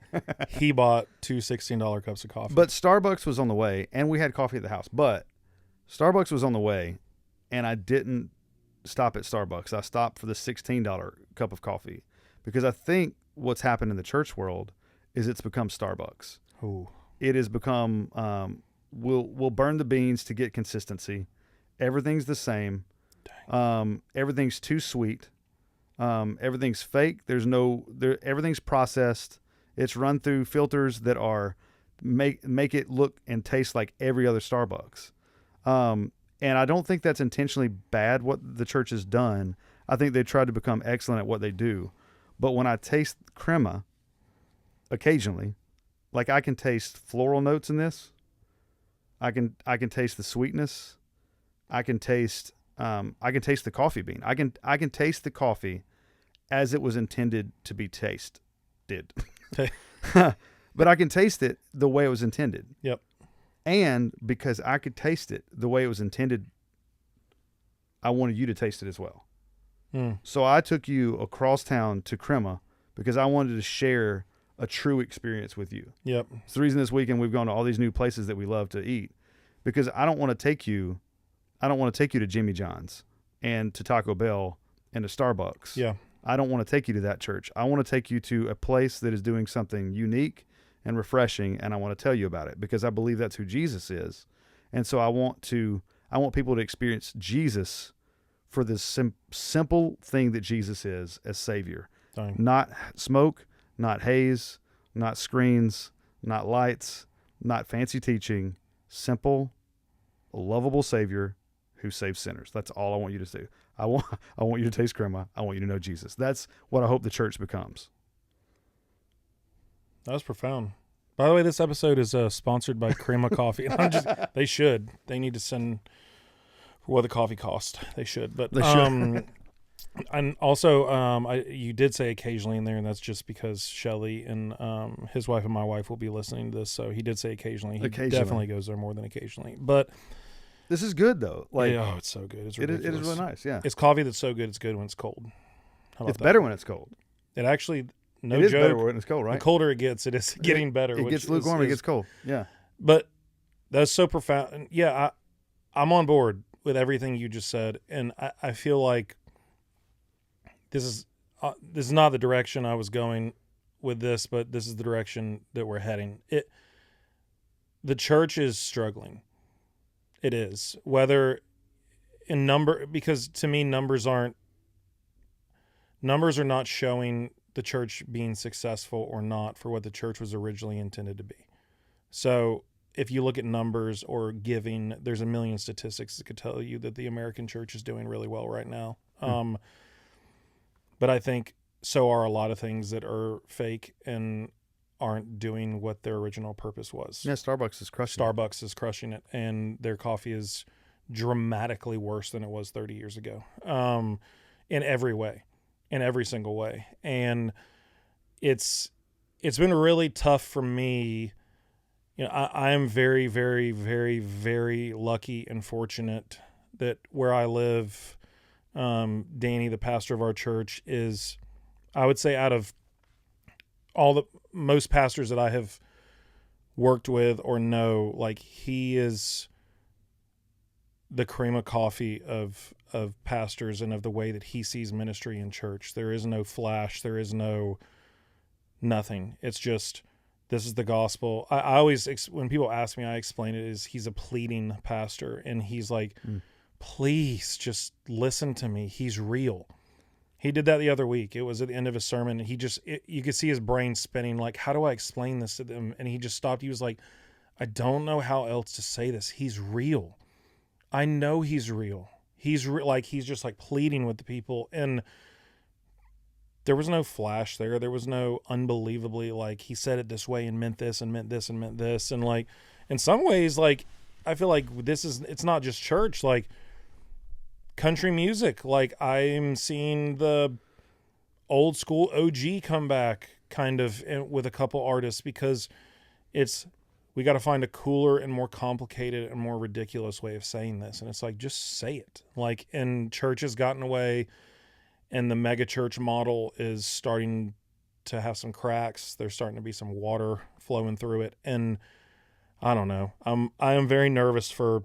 he bought two $16 cups of coffee. But Starbucks was on the way, and we had coffee at the house. But Starbucks was on the way, and I didn't stop at Starbucks. I stopped for the $16 cup of coffee because I think what's happened in the church world is it's become Starbucks. Ooh. It has become we'll burn the beans to get consistency. Everything's the same. Everything's too sweet. Everything's fake. Everything's processed. It's run through filters that are make it look and taste like every other Starbucks. And I don't think that's intentionally bad what the church has done. I think they tried to become excellent at what they do. But when I taste Crema, occasionally, like I can taste floral notes in this. I can taste the sweetness. I can taste the coffee bean. I can taste the coffee as it was intended to be tasted. But I can taste it the way it was intended. Yep. And because I could taste it the way it was intended, I wanted you to taste it as well. So I took you across town to Crema because I wanted to share a true experience with you. Yep. It's the reason this weekend we've gone to all these new places that we love to eat because I don't want to take you to Jimmy John's and to Taco Bell and to Starbucks. Yeah. I don't want to take you to that church. I want to take you to a place that is doing something unique and refreshing, and I want to tell you about it because I believe that's who Jesus is. And so I want people to experience Jesus for this simple thing that Jesus is as Savior. Dang. Not smoke, not haze, not screens, not lights, not fancy teaching. Simple, lovable Savior who saves sinners. That's all I want you to do. I want you to taste Crema. I want you to know Jesus. That's what I hope the church becomes. That was profound. By the way, this episode is sponsored by Crema Coffee. They should. They need to send for what the coffee cost. They should. But they should. And also, you did say occasionally in there, and that's just because Shelly and his wife and my wife will be listening to this. So he did say occasionally. He definitely goes there more than occasionally. But this is good though. Like, it's so good. It's ridiculous. It is really nice. Yeah, it's coffee that's so good. It's good when it's cold. How about It's that? better when it's cold. It actually, no It is better joke, when it's cold, right? the colder it gets, it is getting better. It which gets lukewarm. It is- gets cold. Yeah. But that's so profound. And yeah, I'm on board with everything you just said, and I feel like this is not the direction I was going with this, but this is the direction that we're heading. The church is struggling. It is, whether in number, because to me numbers are not showing the church being successful or not for what the church was originally intended to be. So if you look at numbers or giving, there's a million statistics that could tell you that the American church is doing really well right now. But I think so are a lot of things that are fake and aren't doing what their original purpose was. Yeah, Starbucks is crushing it. Starbucks is crushing it, and their coffee is dramatically worse than it was 30 years ago, in every way, in every single way. And it's been really tough for me. You know, I am very, very, very, very lucky and fortunate that where I live, Danny, the pastor of our church, is, I would say, out of most pastors that I have worked with or know, like, he is the cream of coffee of pastors and of the way that he sees ministry in church. There is no flash. There is no nothing. It's just, this is the gospel. I always, when people ask me, I explain it as he's a pleading pastor, and he's like, please just listen to me. He's real. He did that the other week. It was at the end of his sermon, and you could see his brain spinning, like, how do I explain this to them? And he just stopped. He was like, I don't know how else to say this. He's real. I know he's real. He's he's just like pleading with the people. And there was no flash there. There was no unbelievably, like, he said it this way and meant this and meant this and meant this. And, like, in some ways, like, I feel like it's not just church, like country music. Like, I'm seeing the old school OG come back kind of with a couple artists, because we got to find a cooler and more complicated and more ridiculous way of saying this. And it's like, just say it. Like, and church has gotten away, and the mega church model is starting to have some cracks. There's starting to be some water flowing through it. And I don't know. I am very nervous for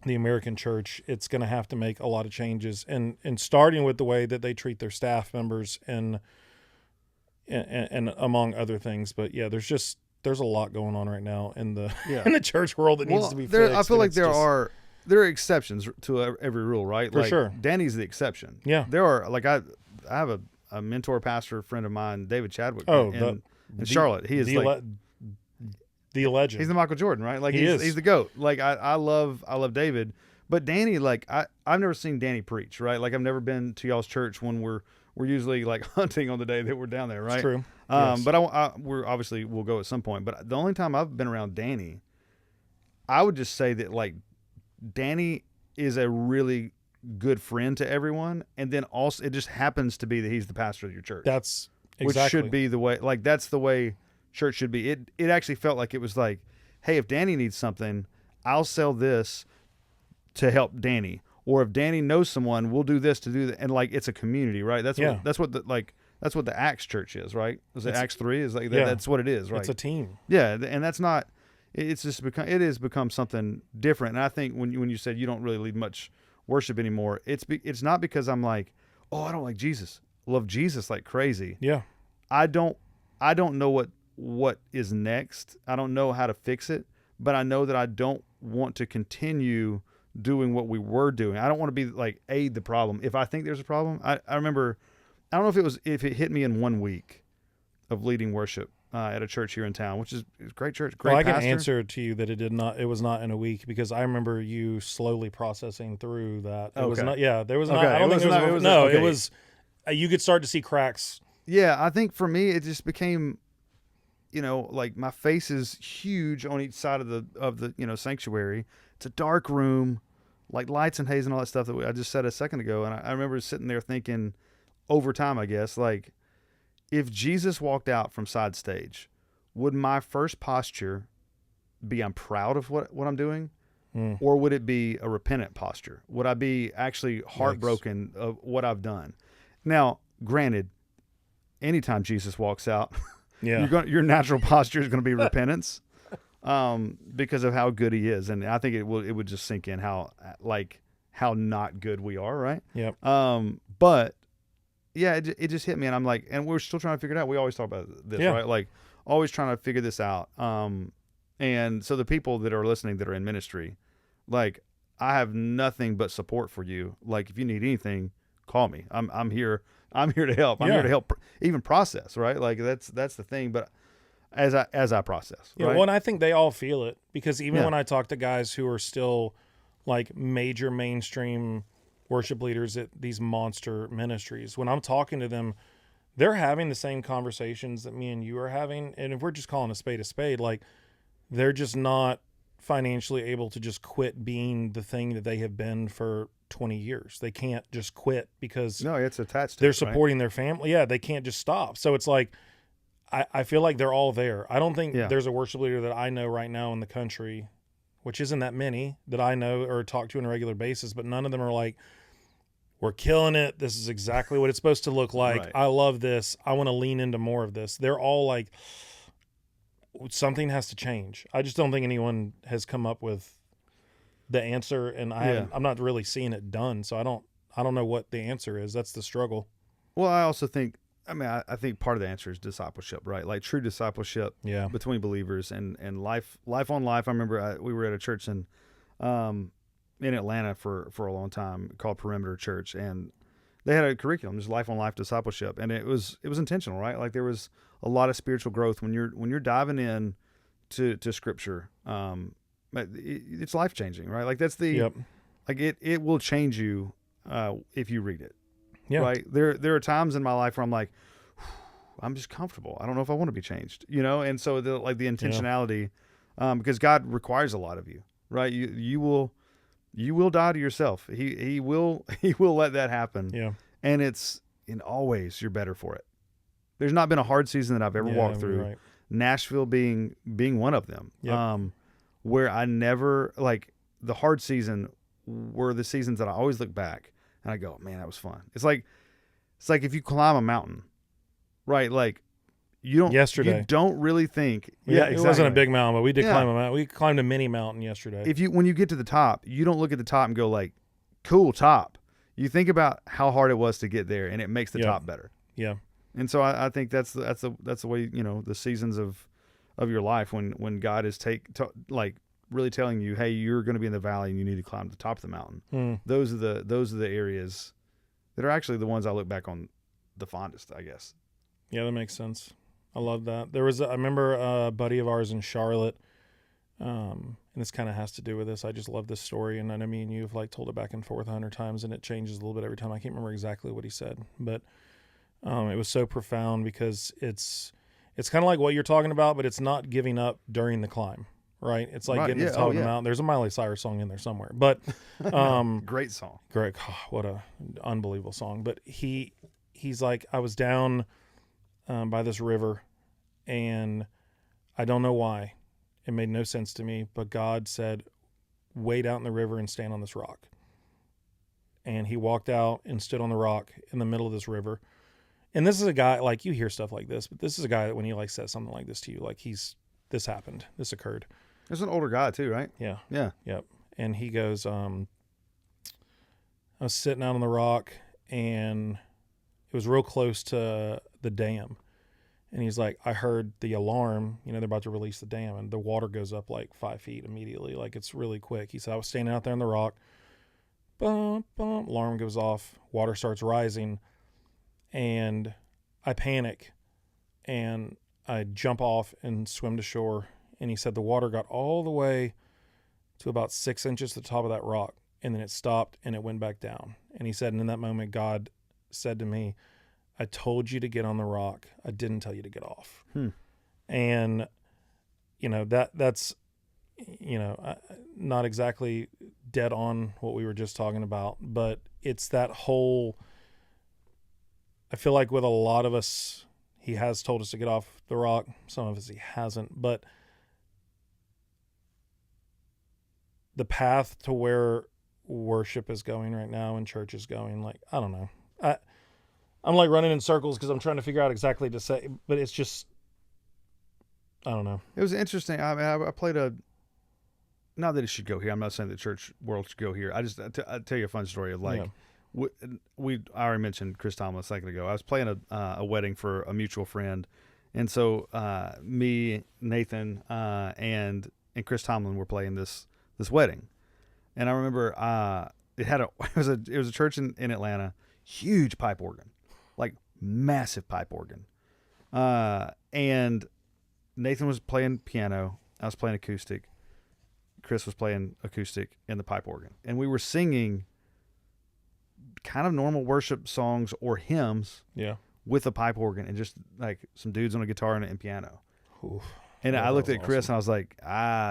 the American church. It's going to have to make a lot of changes, and starting with the way that they treat their staff members and among other things. But yeah, there's a lot going on right now in the in the church world that needs to be fixed. I feel like there are exceptions to every rule, right? For like, sure. Danny's the exception. Yeah. There are, like, I have a mentor pastor friend of mine, David Chadwick, in Charlotte. He is the legend. He's the Michael Jordan, right? Like, he is. He's the GOAT. Like, I love David, but Danny, like, I've never seen Danny preach, right? Like, I've never been to y'all's church when we're usually, like, hunting on the day that we're down there, right? It's true. Yes. But we're obviously, we'll go at some point. But the only time I've been around Danny, I would just say that, like, Danny is a really good friend to everyone, and then also it just happens to be that he's the pastor of your church. That's exactly. Which should be the way. Like, that's the way church should be. It actually felt like it was like, hey, if Danny needs something, I'll sell this to help Danny, or if Danny knows someone, we'll do this to do that. And, like, it's a community, right? That's what the Acts church is, right? Is it Acts 3? Is like that's what it is, right? It's a team. Yeah, and that's not. It's just it has become something different. And I think when you said you don't really lead much worship anymore, it's not because I'm like, oh, I don't like Jesus. I love Jesus like crazy. Yeah. I don't know what is next. I don't know how to fix it, but I know that I don't want to continue doing what we were doing. I don't want to be like the problem. If I think there's a problem, I remember, I don't know if it hit me in 1 week of leading worship at a church here in town, which is a great church, great pastor. I can answer to you that it was not in a week, because I remember you slowly processing through that. It was not, there was not, I don't think it was, you could start to see cracks. Yeah. I think for me, it just became, like, my face is huge on each side of the sanctuary. It's a dark room, like lights and haze and all that stuff that I just said a second ago. And I remember sitting there thinking, over time, I guess, like, if Jesus walked out from side stage, would my first posture be I'm proud of what I'm doing? Or would it be a repentant posture? Would I be actually heartbroken of what I've done? Now, granted, anytime Jesus walks out, Yeah. your natural posture is going to be repentance, because of how good he is. And I think it would just sink in how not good we are. Right. Yep. But yeah, it just hit me, and I'm like, and we're still trying to figure it out. We always talk about this, Yeah. right? Like always trying to figure this out. And so the people that are listening that are in ministry, like, I have nothing but support for you. Like, if you need anything, call me. I'm here. I'm here to help. I'm here to help even process, right? Like that's the thing. But as I process, Yeah. right? Well, and I think they all feel it, because even Yeah. when I talk to guys who are still like major mainstream worship leaders at these monster ministries, when I'm talking to them, they're having the same conversations that me and you are having. And if we're just calling a spade, like, they're just not financially able to just quit being the thing that they have been for 20 years. They can't just quit because No, it's attached to they're it, right? supporting their family. Yeah, they can't just stop. So it's like, I feel like they're all there. I don't think there's a worship leader that I know right now in the country, which isn't that many, that I know or talk to on a regular basis, but none of them are like, we're killing it. This is exactly what it's supposed to look like. Right. I love this. I want to lean into more of this. They're all like, something has to change. I just don't think anyone has come up with the answer, and I'm not really seeing it done. So I don't know what the answer is. That's the struggle. Well, I also think, I think part of the answer is discipleship, right? Like true discipleship between believers and life on life. I remember we were at a church in Atlanta for a long time called Perimeter Church, and they had a curriculum, just life on life discipleship, and it was intentional, right? Like there was a lot of spiritual growth when you're diving in to Scripture. It's life changing, right? Like that's the like it will change you if you read it. Yeah. Right. There are times in my life where I'm like, I'm just comfortable. I don't know if I want to be changed, And so the intentionality, because God requires a lot of you, right? You will die to yourself. He will let that happen. Yeah. And it's always you're better for it. There's not been a hard season that I've ever walked through. Right. Nashville being one of them. Yep. Where I never, like, the hard season were the seasons that I always look back and I go, man, that was fun. It's like if you climb a mountain, right? Like you don't really think, It wasn't a big mountain, but we did climb a mountain. We climbed a mini mountain yesterday. When you get to the top, you don't look at the top and go like, cool top. You think about how hard it was to get there, and it makes the top better. Yeah. And so I think that's the way, the seasons of your life when God is really telling you, hey, you're going to be in the valley and you need to climb to the top of the mountain. Those are the areas that are actually the ones I look back on the fondest, I guess. Yeah, that makes sense. I love that. I remember a buddy of ours in Charlotte, and this kind of has to do with this. I just love this story, and I know me and you have like told it back and forth 100 times, and it changes a little bit every time. I can't remember exactly what he said, but it was so profound because it's kind of like what you're talking about, but it's not giving up during the climb. Right, it's like getting to the top of the mountain. There's a Miley Cyrus song in there somewhere, but great song. Great, what a unbelievable song. But he's like, I was down by this river, and I don't know why. It made no sense to me, but God said, wade out in the river and stand on this rock. And he walked out and stood on the rock in the middle of this river. And this is a guy, like, you hear stuff like this, but this is a guy that when he like says something like this to you, like this happened, this occurred. There's an older guy too, right? Yeah. Yeah. Yep. And he goes, I was sitting out on the rock, and it was real close to the dam. And he's like, I heard the alarm, they're about to release the dam, and the water goes up like 5 feet immediately. Like, it's really quick. He said, I was standing out there on the rock. Bump, bump, alarm goes off. Water starts rising. And I panic, and I jump off and swim to shore. And he said the water got all the way to about 6 inches to the top of that rock, and then it stopped and it went back down. And he said, and in that moment, God said to me, I told you to get on the rock. I didn't tell you to get off. And, that's, not exactly dead on what we were just talking about, but it's that whole, I feel like with a lot of us, he has told us to get off the rock. Some of us he hasn't, but the path to where worship is going right now and church is going, like, I don't know. I'm like running in circles because I'm trying to figure out exactly to say, but it's just, I don't know. It was interesting. I mean, I played not that it should go here. I'm not saying the church world should go here. I'll tell you a fun story of like, I already mentioned Chris Tomlin a second ago. I was playing a wedding for a mutual friend. And so, me, Nathan, and Chris Tomlin were playing this wedding. And I remember, it was a church in Atlanta, huge pipe organ, like massive pipe organ. And Nathan was playing piano. I was playing acoustic. Chris was playing acoustic and the pipe organ. And we were singing kind of normal worship songs or hymns with a pipe organ and just like some dudes on a guitar and piano. Oof. And I looked at Chris and I was like,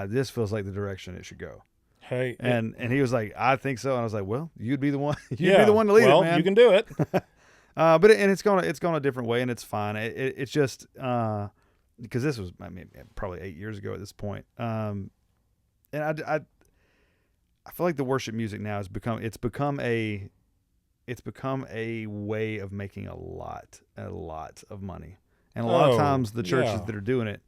this feels like the direction it should go. Hey. And he was like, I think so. And I was like, well, you'd be the one. You'd be the one to lead it, man. You can do it. But it's gone a different way and it's fine. It's just, because this was, I mean, probably 8 years ago at this point. And I feel like the worship music now has become a way of making a lot of money. And a lot of times the churches that are doing it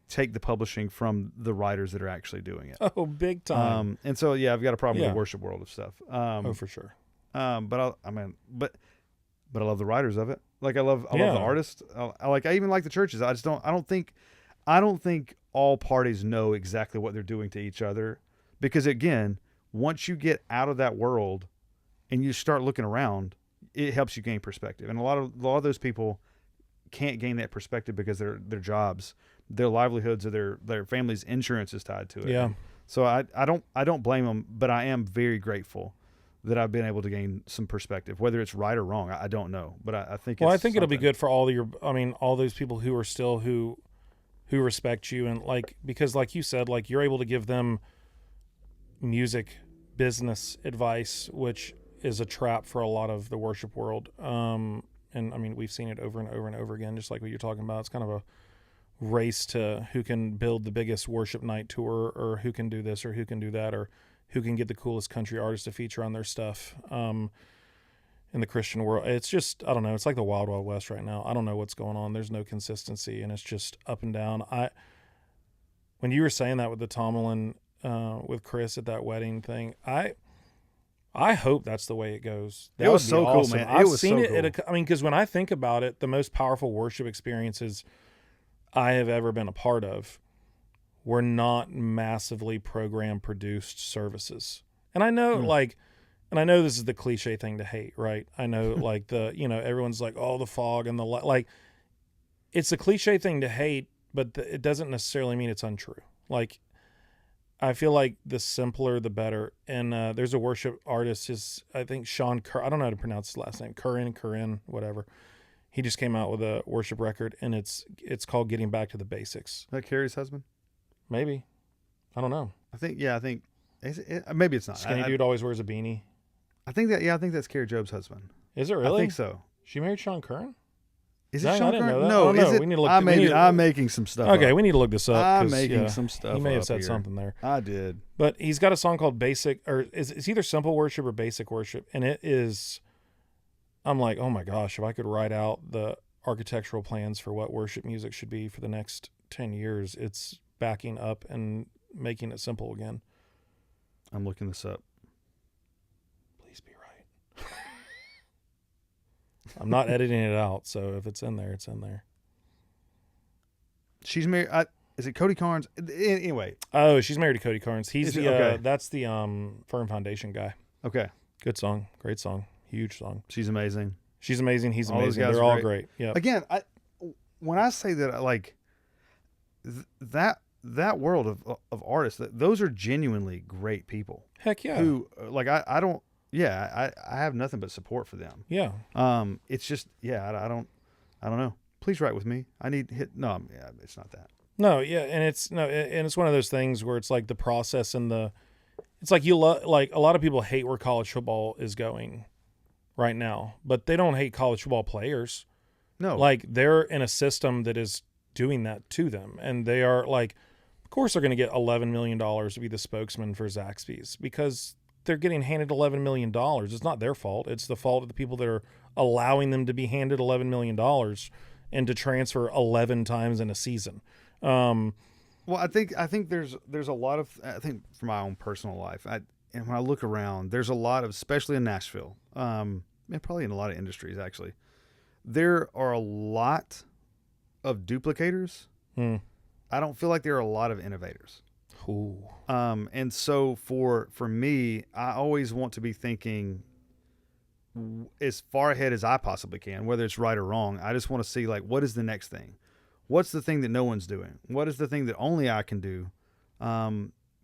take the publishing from the writers that are actually doing it. Oh, big time. And so, I've got a problem with the worship world of stuff. For sure. But I love the writers of it. Like I love the artists. I even like the churches. I don't think all parties know exactly what they're doing to each other, because again, once you get out of that world and you start looking around, it helps you gain perspective. And a lot of those people can't gain that perspective because their jobs, their livelihoods, or their family's insurance is tied to it. Yeah. So I don't blame them, but I am very grateful that I've been able to gain some perspective. Whether it's right or wrong, I don't know, but I think. Well, I think it'll be good for all those people who are still who respect you, and because like you said, like you're able to give them music business advice, which is a trap for a lot of the worship world. And I mean, we've seen it over and over and over again, just like what you're talking about. It's kind of a race to who can build the biggest worship night tour, or who can do this, or who can do that, or who can get the coolest country artists to feature on their stuff. In the Christian world, it's just, I don't know. It's like the Wild Wild West right now. I don't know what's going on. There's no consistency, and it's just up and down. When you were saying that with the Tomlin, with Chris at that wedding thing, I hope that's the way it goes. That it was would be so awesome. cool, man. I've was seen so it. cool. Because when I think about it, the most powerful worship experiences I have ever been a part of were not massively program produced services. And I know and I know this is the cliche thing to hate, right? I know everyone's like, oh, the fog and the it's a cliche thing to hate, but it doesn't necessarily mean it's untrue. Like, I feel like the simpler, the better. And there's a worship artist, I think Sean I don't know how to pronounce his last name. Curran, whatever. He just came out with a worship record, and it's called Getting Back to the Basics. Is that Carrie's husband? Maybe. I don't know. I think maybe it's not. Skinny dude always wears a beanie. I think that's Carrie Job's husband. Is it really? I think so. She married Sean Curran? Is it Dang, Sean I didn't Curran? know that. No, I don't know. is it? We need to look. I'm making some stuff Okay, up. we need to look this up. I'm making some stuff. He may have up said here. something there. I did. But he's got a song called Basic, or it's either Simple Worship or Basic Worship, and it is. I'm like, oh my gosh, if I could write out the architectural plans for what worship music should be for the next 10 years, it's backing up and making it simple again. I'm looking this up. Please be right. I'm not editing it out, so if it's in there, it's in there. She's married. Is it Cody Carnes? Anyway. Oh, she's married to Cody Carnes. He's okay. That's the Firm Foundation guy. Okay. Good song. Great song. Huge song. She's amazing. She's amazing. He's All those amazing. guys They're are all great. great. Yeah. Again, when I say that, like that world of artists, those are genuinely great people. Heck yeah. Who I don't. Yeah, I have nothing but support for them. Yeah. It's just I don't know. Please write with me. I need hit. No, it's not that. No, yeah, and it's one of those things where it's like the process and it's like like a lot of people hate where college football is going right now, but they don't hate college football players. No, like they're in a system that is doing that to them, and they are like, of course they're going to get $11 million to be the spokesman for Zaxby's because they're getting handed $11 million. It's not their fault. It's the fault of the people that are allowing them to be handed $11 million and to transfer 11 times in a season. Well, I think there's a lot of, I think for my own personal life, and when I look around, there's a lot of, especially in Nashville, and probably in a lot of industries actually, there are a lot of duplicators. I don't feel like there are a lot of innovators. Ooh. And so for me, I always want to be thinking as far ahead as I possibly can, whether it's right or wrong. I just want to see, like, what is the next thing? What's the thing that no one's doing? What is the thing that only I can do?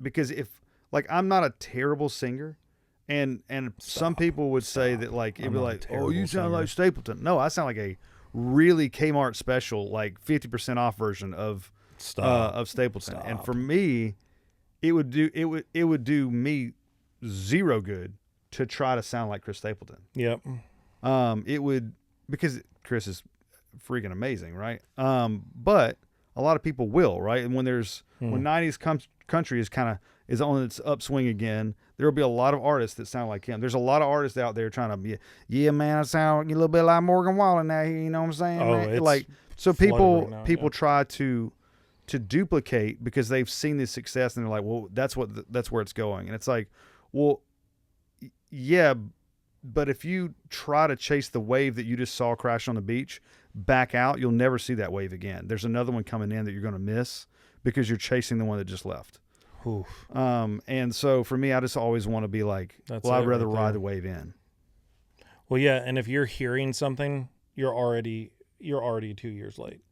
Because if, like, I'm not a terrible singer, and some people would say that, like, it'd be like, oh, you sound like Stapleton. No, I sound like a really Kmart special, like 50% off version of Stapleton. And for me, it would do me zero good to try to sound like Chris Stapleton. Yep. It would, because Chris is freaking amazing, right? But a lot of people will, right? And when when 90s country is on its upswing again, there will be a lot of artists that sound like him. There's a lot of artists out there trying to be, yeah, man, I sound a little bit like Morgan Wallen now. You know what I'm saying? Oh, man? it's like, so people right now, try to duplicate because they've seen this success and they're like, well, that's where it's going. And it's like, well, yeah, but if you try to chase the wave that you just saw crash on the beach back out, you'll never see that wave again. There's another one coming in that you're going to miss because you're chasing the one that just left. Oof. And so for me, I just always want to be like, I'd rather ride the wave in. Well, yeah, and if you're hearing something, you're already 2 years late.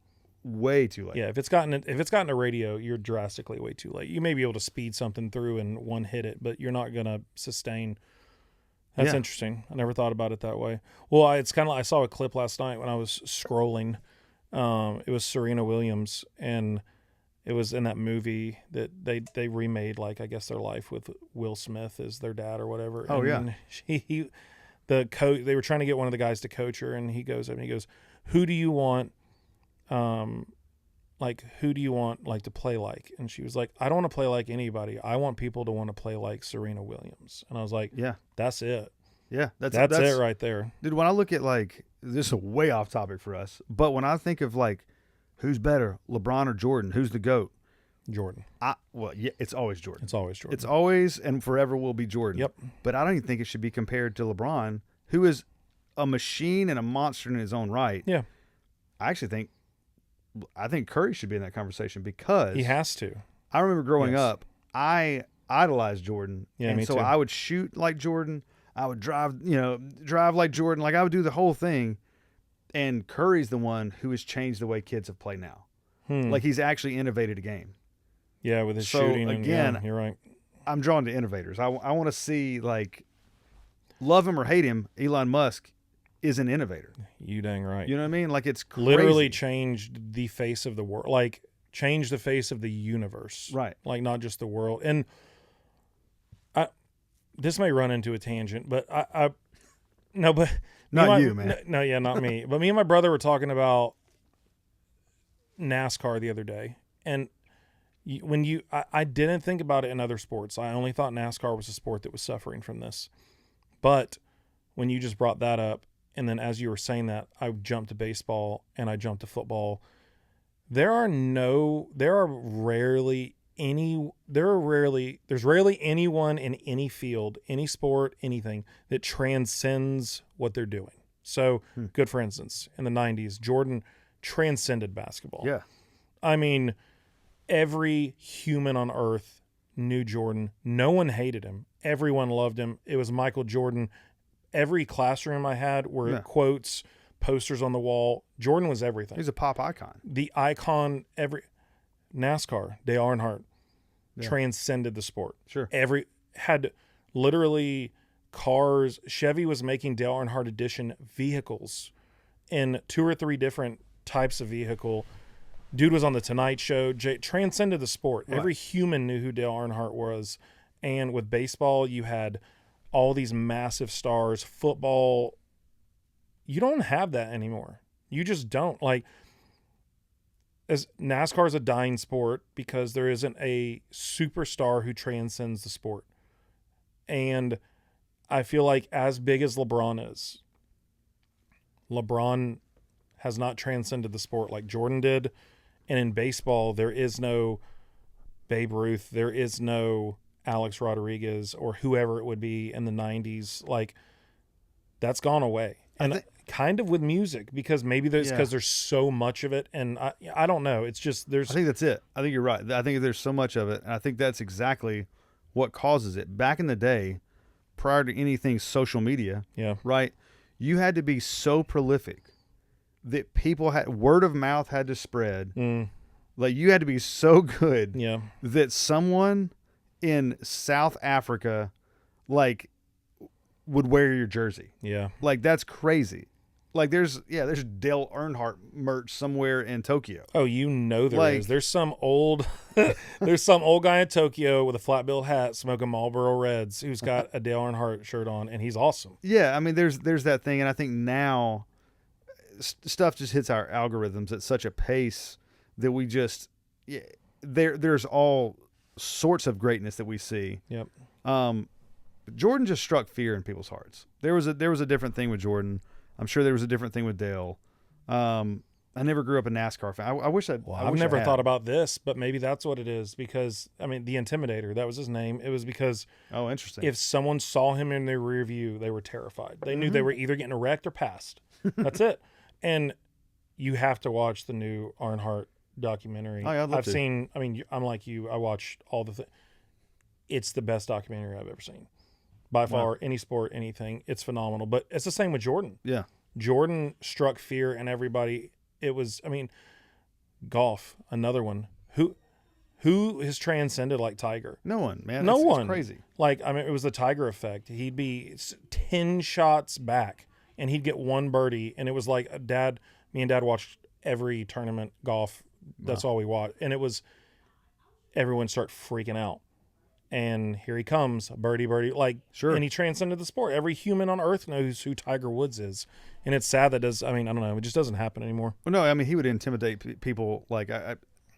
Way too late. Yeah, if it's gotten a radio, you're drastically way too late. You may be able to speed something through and one hit it, but you're not gonna sustain. That's interesting. I never thought about it that way. Well, it's kind of like, I saw a clip last night when I was scrolling. It was Serena Williams, and it was in that movie that they remade, like, I guess, their life with Will Smith as their dad or whatever. Oh, and the coach, they were trying to get one of the guys to coach her, and he goes up and he goes, who do you want to play like? And she was like, I don't want to play like anybody. I want people to want to play like Serena Williams. And I was like, yeah, that's it. Yeah, that's it right there. Dude, when I look at, like, this is way off topic for us, but when I think of, like, who's better, LeBron or Jordan, who's the GOAT? Jordan. It's always Jordan. It's always Jordan. It's always and forever will be Jordan. Yep. But I don't even think it should be compared to LeBron, who is a machine and a monster in his own right. Yeah. I think Curry should be in that conversation because he has to. I remember growing up, I idolized Jordan. Yeah, and me so too. I would shoot like Jordan. I would drive like Jordan. Like, I would do the whole thing. And Curry's the one who has changed the way kids have played now. Like, he's actually innovated a game. Yeah, with his shooting. Again, and, you're right. I'm drawn to innovators. I want to see, like, love him or hate him, Elon Musk is an innovator. You dang right. You know what I mean? Like, it's crazy. Literally changed the face of the world. Like, changed the face of the universe. Right. Like, not just the world. And this may run into a tangent, but Not you, man. No, yeah, not me. But me and my brother were talking about NASCAR the other day. And I didn't think about it in other sports. I only thought NASCAR was a sport that was suffering from this. But when you just brought that up, and then as you were saying that, I jumped to baseball and I jumped to football. There's rarely anyone in any field, any sport, anything that transcends what they're doing. So, good, for instance, in the 90s, Jordan transcended basketball. Yeah. I mean, every human on earth knew Jordan. No one hated him. Everyone loved him. It was Michael Jordan. Every classroom I had were quotes, posters on the wall. Jordan was everything. He's a pop icon. The icon, NASCAR, Dale Earnhardt, transcended the sport. Sure. Had literally cars. Chevy was making Dale Earnhardt edition vehicles in 2 or 3 different types of vehicle. Dude was on the Tonight Show. Transcended the sport. Right. Every human knew who Dale Earnhardt was. And with baseball, you had all these massive stars. Football, you don't have that anymore. You just don't. Like, as NASCAR is a dying sport because there isn't a superstar who transcends the sport. And I feel like as big as LeBron is, LeBron has not transcended the sport like Jordan did. And in baseball, there is no Babe Ruth. There is no Alex Rodriguez or whoever it would be in the 90s. Like, that's gone away. And kind of with music, because maybe there's so much of it. And I don't know. It's just I think that's it. I think you're right. I think there's so much of it. And I think that's exactly what causes it. Back in the day, prior to anything social media, right, you had to be so prolific that people had, word of mouth had to spread. Like, you had to be so good that someone in South Africa, like, would wear your jersey. Yeah. Like, that's crazy. Like, there's Dale Earnhardt merch somewhere in Tokyo. Oh, there is. There's some old guy in Tokyo with a flat bill hat smoking Marlboro Reds who's got a Dale Earnhardt shirt on, and he's awesome. Yeah, I mean, there's that thing, and I think now stuff just hits our algorithms at such a pace that we just there's all sorts of greatness that we see. Yep. Jordan just struck fear in people's hearts. There was a different thing with Jordan. I'm sure there was a different thing with Dale. I never grew up a NASCAR fan. I've never thought about this, but maybe that's what it is, because I mean, the Intimidator, that was his name. It was because interesting. If someone saw him in their rear view, they were terrified. They knew they were either getting wrecked or passed. That's it. And you have to watch the new Earnhardt documentary. Oh, yeah, I'd love to. seen. I mean, I'm like you. I watched all the things. It's the best documentary I've ever seen. By far, any sport, anything, it's phenomenal. But it's the same with Jordan. Yeah. Jordan struck fear in everybody. It was, I mean, golf, another one. Who has transcended like Tiger? No one, man. No one. It's crazy. Like, I mean, it was the Tiger effect. He'd be 10 shots back, and he'd get one birdie, and it was like me and Dad watched every tournament golf. That's all we watched. And it was, everyone start freaking out. And here he comes, birdie, like, sure. And he transcended the sport. Every human on earth knows who Tiger Woods is. And it's sad that I don't know, it just doesn't happen anymore. Well, no, I mean, he would intimidate people. Like,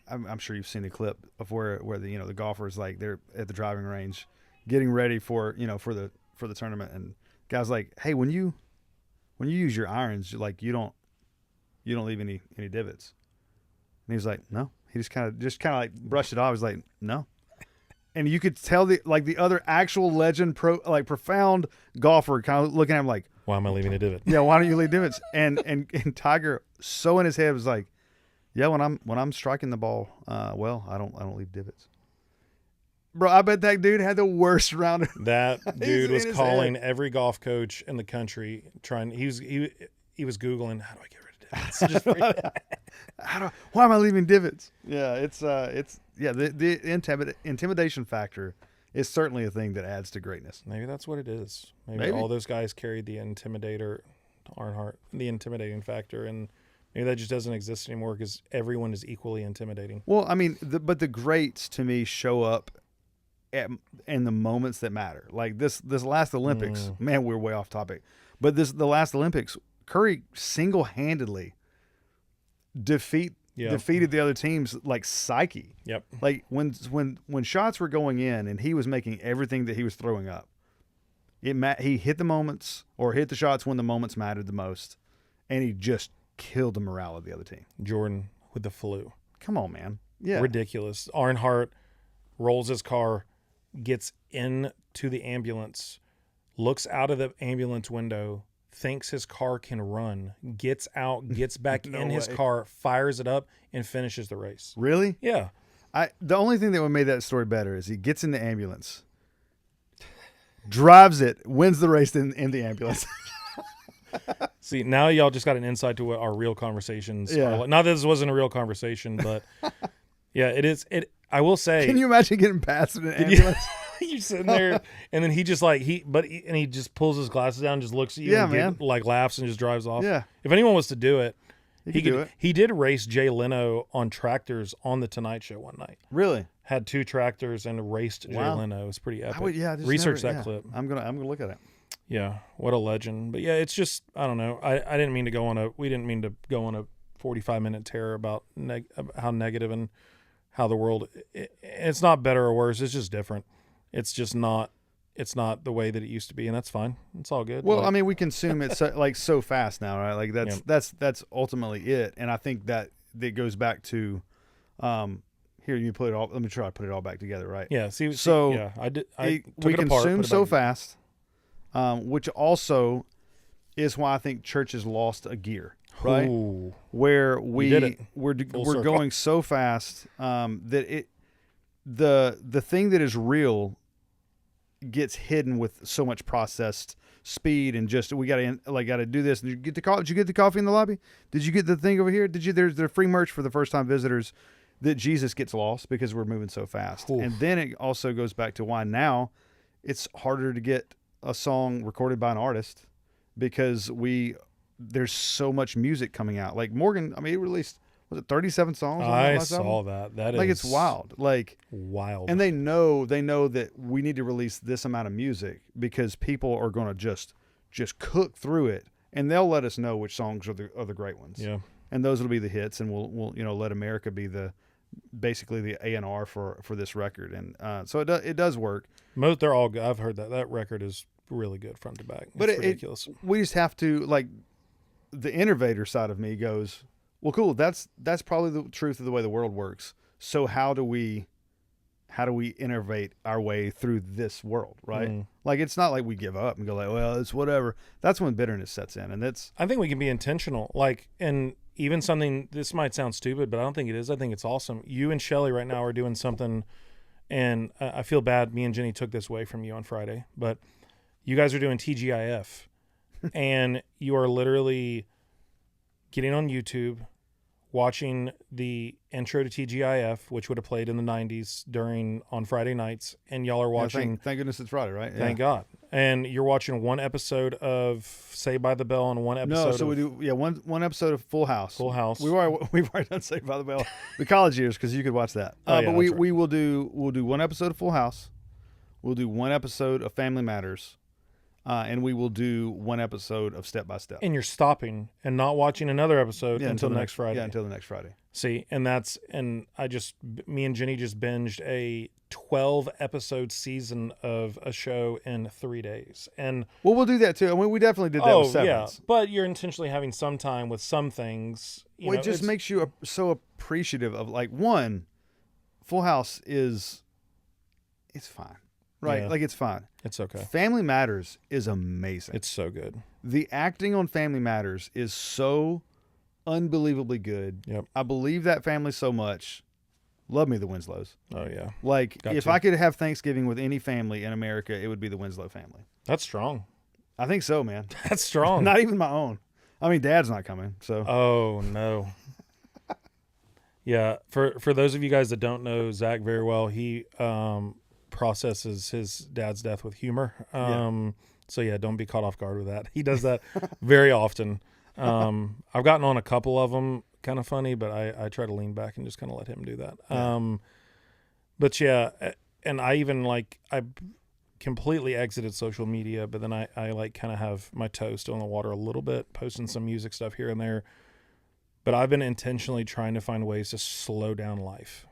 I'm sure you've seen the clip of where the golfers, like, they're at the driving range getting ready for the tournament. And guys like, hey, when you use your irons, like, you don't leave any divots. And he was like, no. He just kind of like brushed it off. He was like, no. And you could tell the other actual legend, profound golfer kind of looking at him like, why am I leaving a divot? Yeah, why don't you leave divots? And Tiger, so in his head, was like, yeah, when I'm striking the ball, I don't leave divots. Bro, I bet that dude had the worst round. That dude was calling every golf coach in the country, he was Googling, how do I get rid of divots? Why am I leaving divots? Yeah, the intimidation factor is certainly a thing that adds to greatness. Maybe that's what it is. Maybe all those guys carried the intimidator, Earnhardt, the intimidating factor, and maybe that just doesn't exist anymore because everyone is equally intimidating. Well, I mean, but the greats to me show up in the moments that matter. Like this last Olympics, man, we're way off topic, but the last Olympics, Curry single-handedly defeated the other team's like psyche. Yep. Like when shots were going in and he was making everything that he was throwing up, he hit the moments or hit the shots when the moments mattered the most, and he just killed the morale of the other team. Jordan with the flu. Come on, man. Yeah. Ridiculous. Earnhardt rolls his car, gets into the ambulance, looks out of the ambulance window, thinks his car can run, gets out, gets back in his car, fires it up, and finishes the race. Really? Yeah. The only thing that would make that story better is he gets in the ambulance, drives it, wins the race in the ambulance. See, now y'all just got an insight to what our real conversations are like. Not that this wasn't a real conversation, but yeah, it is. I will say. Can you imagine getting past in an ambulance? You're sitting there, and then he just like he just pulls his glasses down, and just looks at you, and like laughs and just drives off. Yeah. If anyone was to do it, he could do it. He did race Jay Leno on tractors on the Tonight Show one night. Really? Had 2 tractors and raced Jay Leno. It was pretty epic. Research that clip. I'm gonna look at it. Yeah, what a legend. But yeah, it's just I don't know. We didn't mean to go on a 45-minute tear about how negative and how the world. It's not better or worse. It's just different. It's just not it's not the way that it used to be, and that's fine. It's all good. Well, Like, I mean, we consume it so fast now, right? Like that's Yeah. that's ultimately it. And I think that goes back to, here you put it all. Let me try to put it all back together, right? yeah. So yeah, I did. I we took it apart. consume Put it so back together. fast, which also is why I think churches lost a gear, right? Ooh, Where did it. we're circle. going so fast that the thing that is real gets hidden with so much processed speed and just we gotta do this. Did you get the coffee? Did you get the coffee in the lobby? Did you get the thing over here? Did you? There's free merch for the first time visitors. That Jesus gets lost because we're moving so fast. Oof. And then it also goes back to why now it's harder to get a song recorded by an artist because there's so much music coming out. Like Morgan, I mean, he released, was it 37 songs on that I last album? saw that. That Like, is it's wild. Like, wild. and they know that we need to release this amount of music because people are going to just cook through it, and they'll let us know which songs are the great ones. Yeah. And those will be the hits, and we'll let America be basically the A&R for this record. And so it does work. They're all good. I've heard that record is really good front to back. But It's ridiculous. We just have to, like, the innovator side of me goes, well, cool. That's probably the truth of the way the world works. So how do we innovate our way through this world, right? Mm. Like, it's not like we give up and go like, well, it's whatever. That's when bitterness sets in, and that's I think we can be intentional. Like, and even something, this might sound stupid, but I don't think it is. I think it's awesome. You and Shelly right now are doing something, and I feel bad. Me and Jenny took this away from you on Friday, but you guys are doing TGIF, and you are literally getting on YouTube, watching the intro to TGIF, which would have played in the 90s on Friday nights, and y'all are watching. thank goodness it's Friday, right? Thank God. And you're watching one episode of Saved by the Bell and one episode No, so we do one episode of Full House. Full House. We've already done Saved by the Bell, the college years, because you could watch that. Oh, yeah, but that's right. we'll do one episode of Full House, we'll do one episode of Family Matters, and we will do one episode of Step by Step. And you're stopping and not watching another episode until next Friday. Yeah, until the next Friday. See, and me and Jenny just binged a 12 episode season of a show in 3 days. And Well, we'll do that too. I mean, we definitely did that with Severance. yeah, but you're intentionally having some time with some things. It just makes you so appreciative of, like, one, Full House it's fine, right? Yeah. Like, it's fine. It's okay. Family Matters is amazing. It's so good. The acting on Family Matters is so unbelievably good. Yep. I believe that family so much. Love me the Winslows. Oh yeah, Like, Got if to. I could have Thanksgiving with any family in America, it would be the Winslow family. that's strong. I think so, man. That's strong. Not even my own. I mean, Dad's not coming, so. Oh no. Yeah, for those of you guys that don't know Zach very well, he processes his dad's death with humor. So yeah, don't be caught off guard with that. He does that very often. I've gotten on a couple of them, kind of funny, but I try to lean back and just kind of let him do that. Yeah. But yeah, and I even I completely exited social media, but then I kind of have my toe still in the water a little bit, posting some music stuff here and there. But I've been intentionally trying to find ways to slow down life.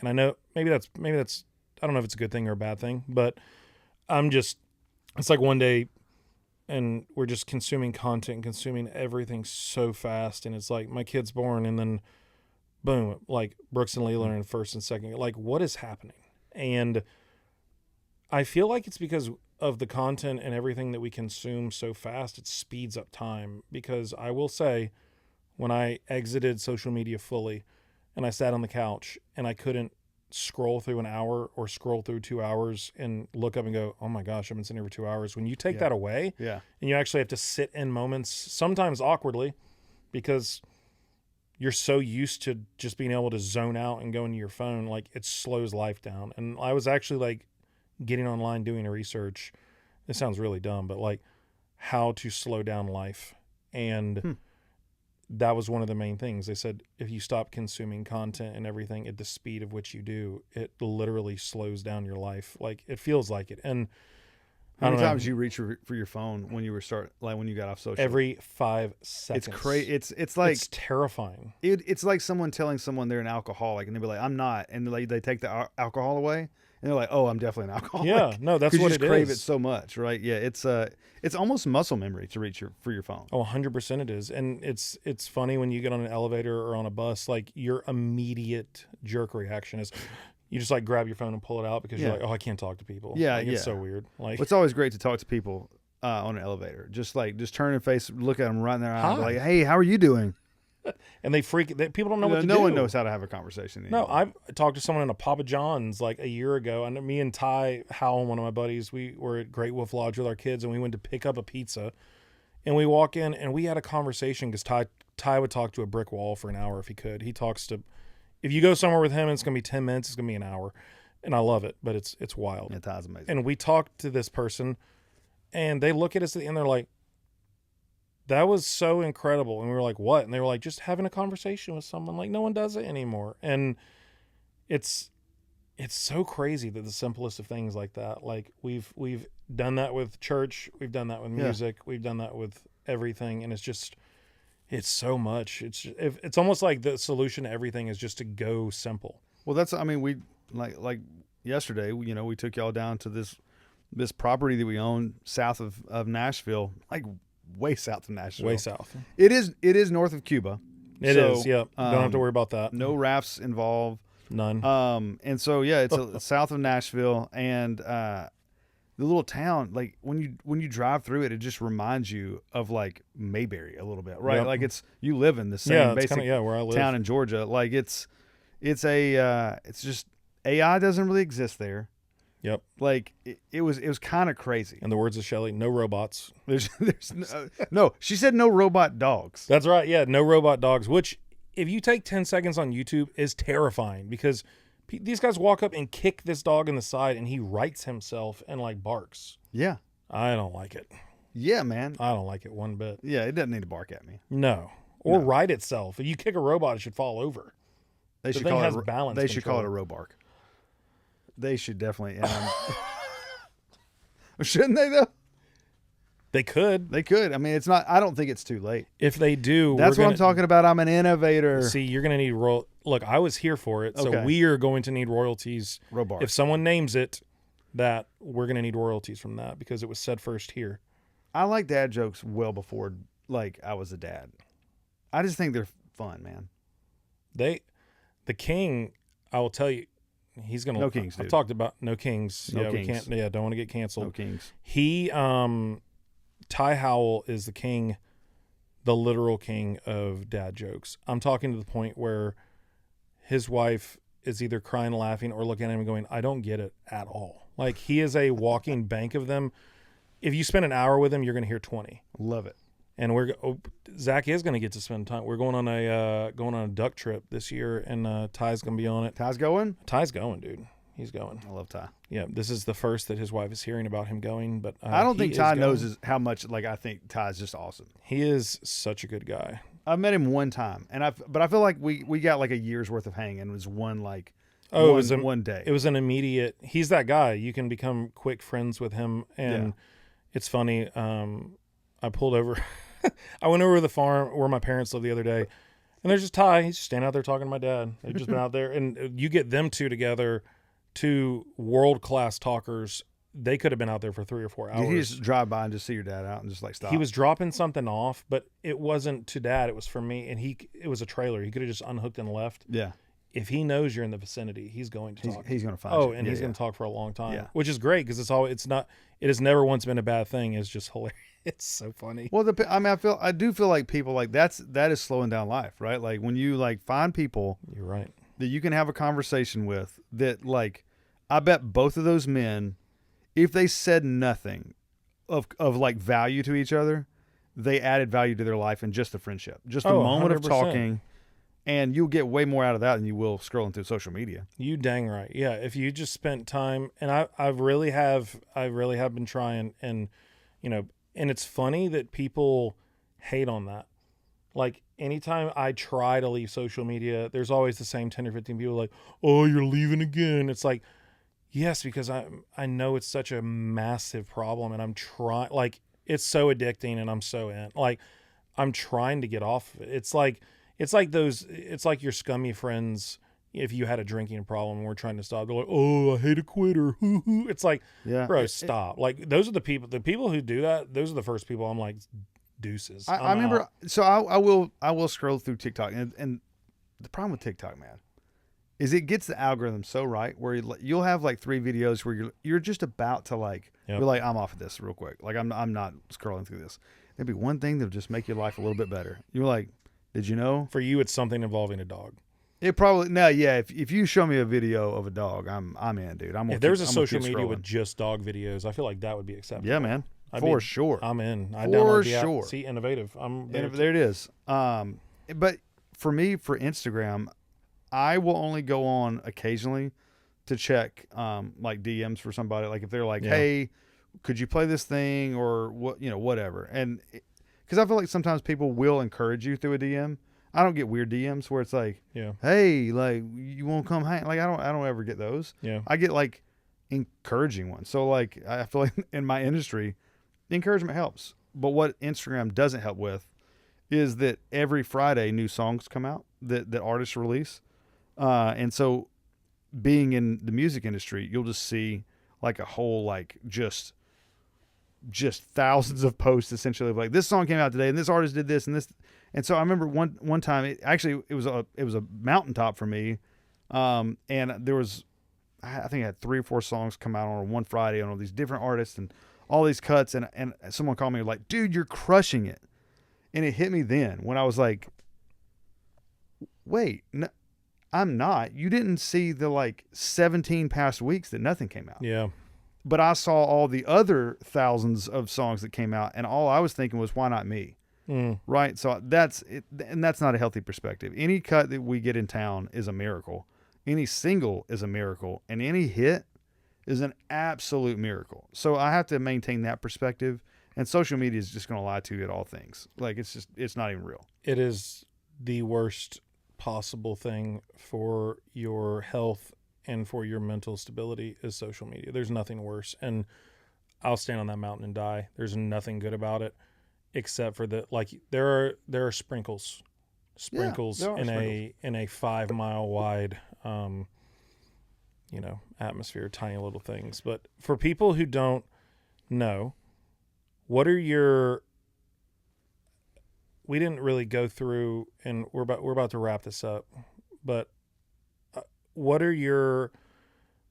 And I know maybe that's I don't know if it's a good thing or a bad thing, but it's like one day and we're just consuming content, consuming everything so fast, and it's like my kid's born and then boom, like Brooks and Leland are in first and second. Like, what is happening? And I feel like it's because of the content and everything that we consume so fast, it speeds up time. Because I will say, when I exited social media fully and I sat on the couch and I couldn't scroll through an hour or scroll through 2 hours and look up and go, oh my gosh, I've been sitting here for 2 hours. When you take that away Yeah. and you actually have to sit in moments, sometimes awkwardly, because you're so used to just being able to zone out and go into your phone, like, it slows life down. And I was actually like getting online, doing a research. It sounds really dumb, but like how to slow down life. And that was one of the main things. They said, if you stop consuming content and everything at the speed of which you do, it literally slows down your life. Like, it feels like it. And How many don't know. times you reach for your phone when you when you got off social? Every 5 seconds. It's crazy. It's like it's terrifying. it's like someone telling someone they're an alcoholic and they'll be like, I'm not, and they take the alcohol away and they're like, oh, I'm definitely an alcoholic. Yeah, no, that's 'Cause what you it just crave is. it so much, right? Yeah, it's almost muscle memory to reach for your phone. Oh, 100% it is. And it's funny when you get on an elevator or on a bus, like your immediate jerk reaction is you just like grab your phone and pull it out because you're Yeah. like, oh, I can't talk to people. Yeah, Like, yeah. It's so weird. Like, It's always great to talk to people on an elevator. Just turn and face, look at them right in their eyes, Hi. like, hey, how are you doing? and people don't know what to do. No one knows how to have a conversation No, anymore. I talked to someone in a Papa John's like a year ago. And me and Ty Howell, one of my buddies, we were at Great Wolf Lodge with our kids and we went to pick up a pizza. And we walk in and we had a conversation because Ty would talk to a brick wall for an hour if he could. If you go somewhere with him, it's going to be 10 minutes, it's going to be an hour. And I love it, but it's wild. Yeah, Ty's amazing. And we talked to this person and they look at us at the end, they're like, that was so incredible. And we were like, what? And they were like, just having a conversation with someone. Like, no one does it anymore. And it's so crazy that the simplest of things like that, like we've done that with church, we've done that with music, we've done that with everything. And it's so much. It's almost like the solution to everything is just to go simple. Well, we like yesterday, we took y'all down to this property that we own south of Nashville, like way south of Nashville. Way south. It is north of Cuba. It is. Yeah. Don't have to worry about that. No rafts involved. None. And so yeah, it's south of Nashville, and the little town, like when you drive through it, it just reminds you of like Mayberry a little bit, right? Yep. Like you live in the same basic where I live. town in Georgia. Like it's just AI doesn't really exist there. Yep. Like it was kind of crazy. In the words of Shelley, no robots. There's no. She said no robot dogs. That's right. Yeah, no robot dogs. Which, if you take 10 seconds on YouTube, is terrifying because these guys walk up and kick this dog in the side, and he rights himself and like barks. Yeah. I don't like it. Yeah, man. I don't like it one bit. Yeah, it doesn't need to bark at me. No. Or No. right itself. If you kick a robot, it should fall over. They should thing call has it. balance They should call it a control. robark. They should definitely. Shouldn't they though? They could. They could. I mean, it's not. I don't think it's too late. If they do, That's we're what gonna, I'm talking about. I'm an innovator. See, you're going to need Look, I was here for it, so Okay. we are going to need royalties. Robark. If someone names it, that we're going to need royalties from that because it was said first here. I like dad jokes well before like I was a dad. I just think they're fun, man. The king, I will tell you, he's going to. No kings, I've dude. talked about no kings. No yeah, kings. we can't. Yeah, don't want to get canceled. No kings. He, Ty Howell is the king, the literal king of dad jokes. I'm talking to the point where his wife is either crying, laughing, or looking at him and going, I don't get it at all. Like, he is a walking bank of them. If you spend an hour with him, you're going to hear 20. Love it. And Zach is going to get to spend time. We're going on a duck trip this year, and Ty's going to be on it. Ty's going? Ty's going, dude. He's going. I love Ty. Yeah, this is the first that his wife is hearing about him going. But I don't think he Ty is knows going. how much. Like I think Ty's just awesome. He is such a good guy. I met him one time, but I feel like we got like a year's worth of hanging. It was one one day. It was an immediate. He's that guy. You can become quick friends with him, and it's funny. I pulled over. I went over to the farm where my parents live the other day, and there's just Ty. He's just standing out there talking to my dad. They've just been out there, and you get them two together, two world-class talkers. They could have been out there for 3 or 4 hours. Did he just drive by and just see your dad out and just like stop? He was dropping something off, but it wasn't to dad. It was for me, and it was a trailer. He could have just unhooked and left. Yeah. If he knows you're in the vicinity, he's going to talk. He's going to find you. Oh, and he's going to talk for a long time, Yeah. which is great because it has never once been a bad thing. It's just hilarious. It's so funny. Well, I do feel like people like that is slowing down life, right? Like when you like find people You're right. that you can have a conversation with that like, I bet both of those men, if they said nothing of like value to each other, they added value to their life in just the friendship, just the moment of 100%. talking. And you'll get way more out of that than you will scrolling through social media. You dang right. Yeah, if you just spent time, and I really have been trying, and and it's funny that people hate on that. Like anytime I try to leave social media, there's always the same 10 or 15 people like, "Oh, you're leaving again." It's like Yes, because I know it's such a massive problem, and I'm trying. Like, it's so addicting, and I'm so in. Like, I'm trying to get off of it. It's like those. It's like your scummy friends. If you had a drinking problem and we're trying to stop, they're like, "Oh, I hate a quitter." It's like, Yeah. bro, stop. Like, those are the people. The people who do that. Those are the first people I'm like, deuces. I remember. Out. So I will scroll through TikTok, and the problem with TikTok, man, is it gets the algorithm so right where you'll have like 3 videos where you're just about to like Yep. you're like, I'm off of this real quick. Like I'm not scrolling through this. There'd be one thing that'll just make your life a little bit better. You're like, did you know? For you, it's something involving a dog. It probably no, yeah. If you show me a video of a dog, I'm in, dude. If there was a social media with just dog videos, I feel like that would be acceptable. Yeah, man, for sure. I'm in. I For download the app. sure. See, innovative. I'm And there it is. But for me, for Instagram, I will only go on occasionally to check like DMs for somebody. Like if they're like, Yeah. hey, could you play this thing or what, whatever. And because I feel like sometimes people will encourage you through a DM. I don't get weird DMs where it's like, Yeah. hey, like you won't come hang. Like I don't ever get those. Yeah. I get like encouraging ones. So like I feel like in my industry, the encouragement helps. But what Instagram doesn't help with is that every Friday new songs come out that artists release. And so being in the music industry, you'll just see like a whole like just thousands of posts essentially of like this song came out today and this artist did this and this. And so I remember one time it was a mountaintop for me. And there was, I think I had 3 or 4 songs come out on one Friday on all these different artists and all these cuts. And someone called me like, dude, you're crushing it. And it hit me then when I was like, wait, no, I'm not. You didn't see the like 17 past weeks that nothing came out. Yeah. But I saw all the other thousands of songs that came out, and all I was thinking was, why not me? Right? So that's it, and that's not a healthy perspective. Any cut that we get in town is a miracle. Any single is a miracle, and any hit is an absolute miracle. So I have to maintain that perspective, and social media is just going to lie to you at all things. Like it's not even real. It is the worst possible thing for your health and for your mental stability is social media. There's nothing worse. And I'll stand on that mountain and die. There's nothing good about it except for the, like, there are sprinkles Yeah, there are in a 5 mile wide, atmosphere, tiny little things. But for people who don't know, we didn't really go through, and we're about to wrap this up, but what are your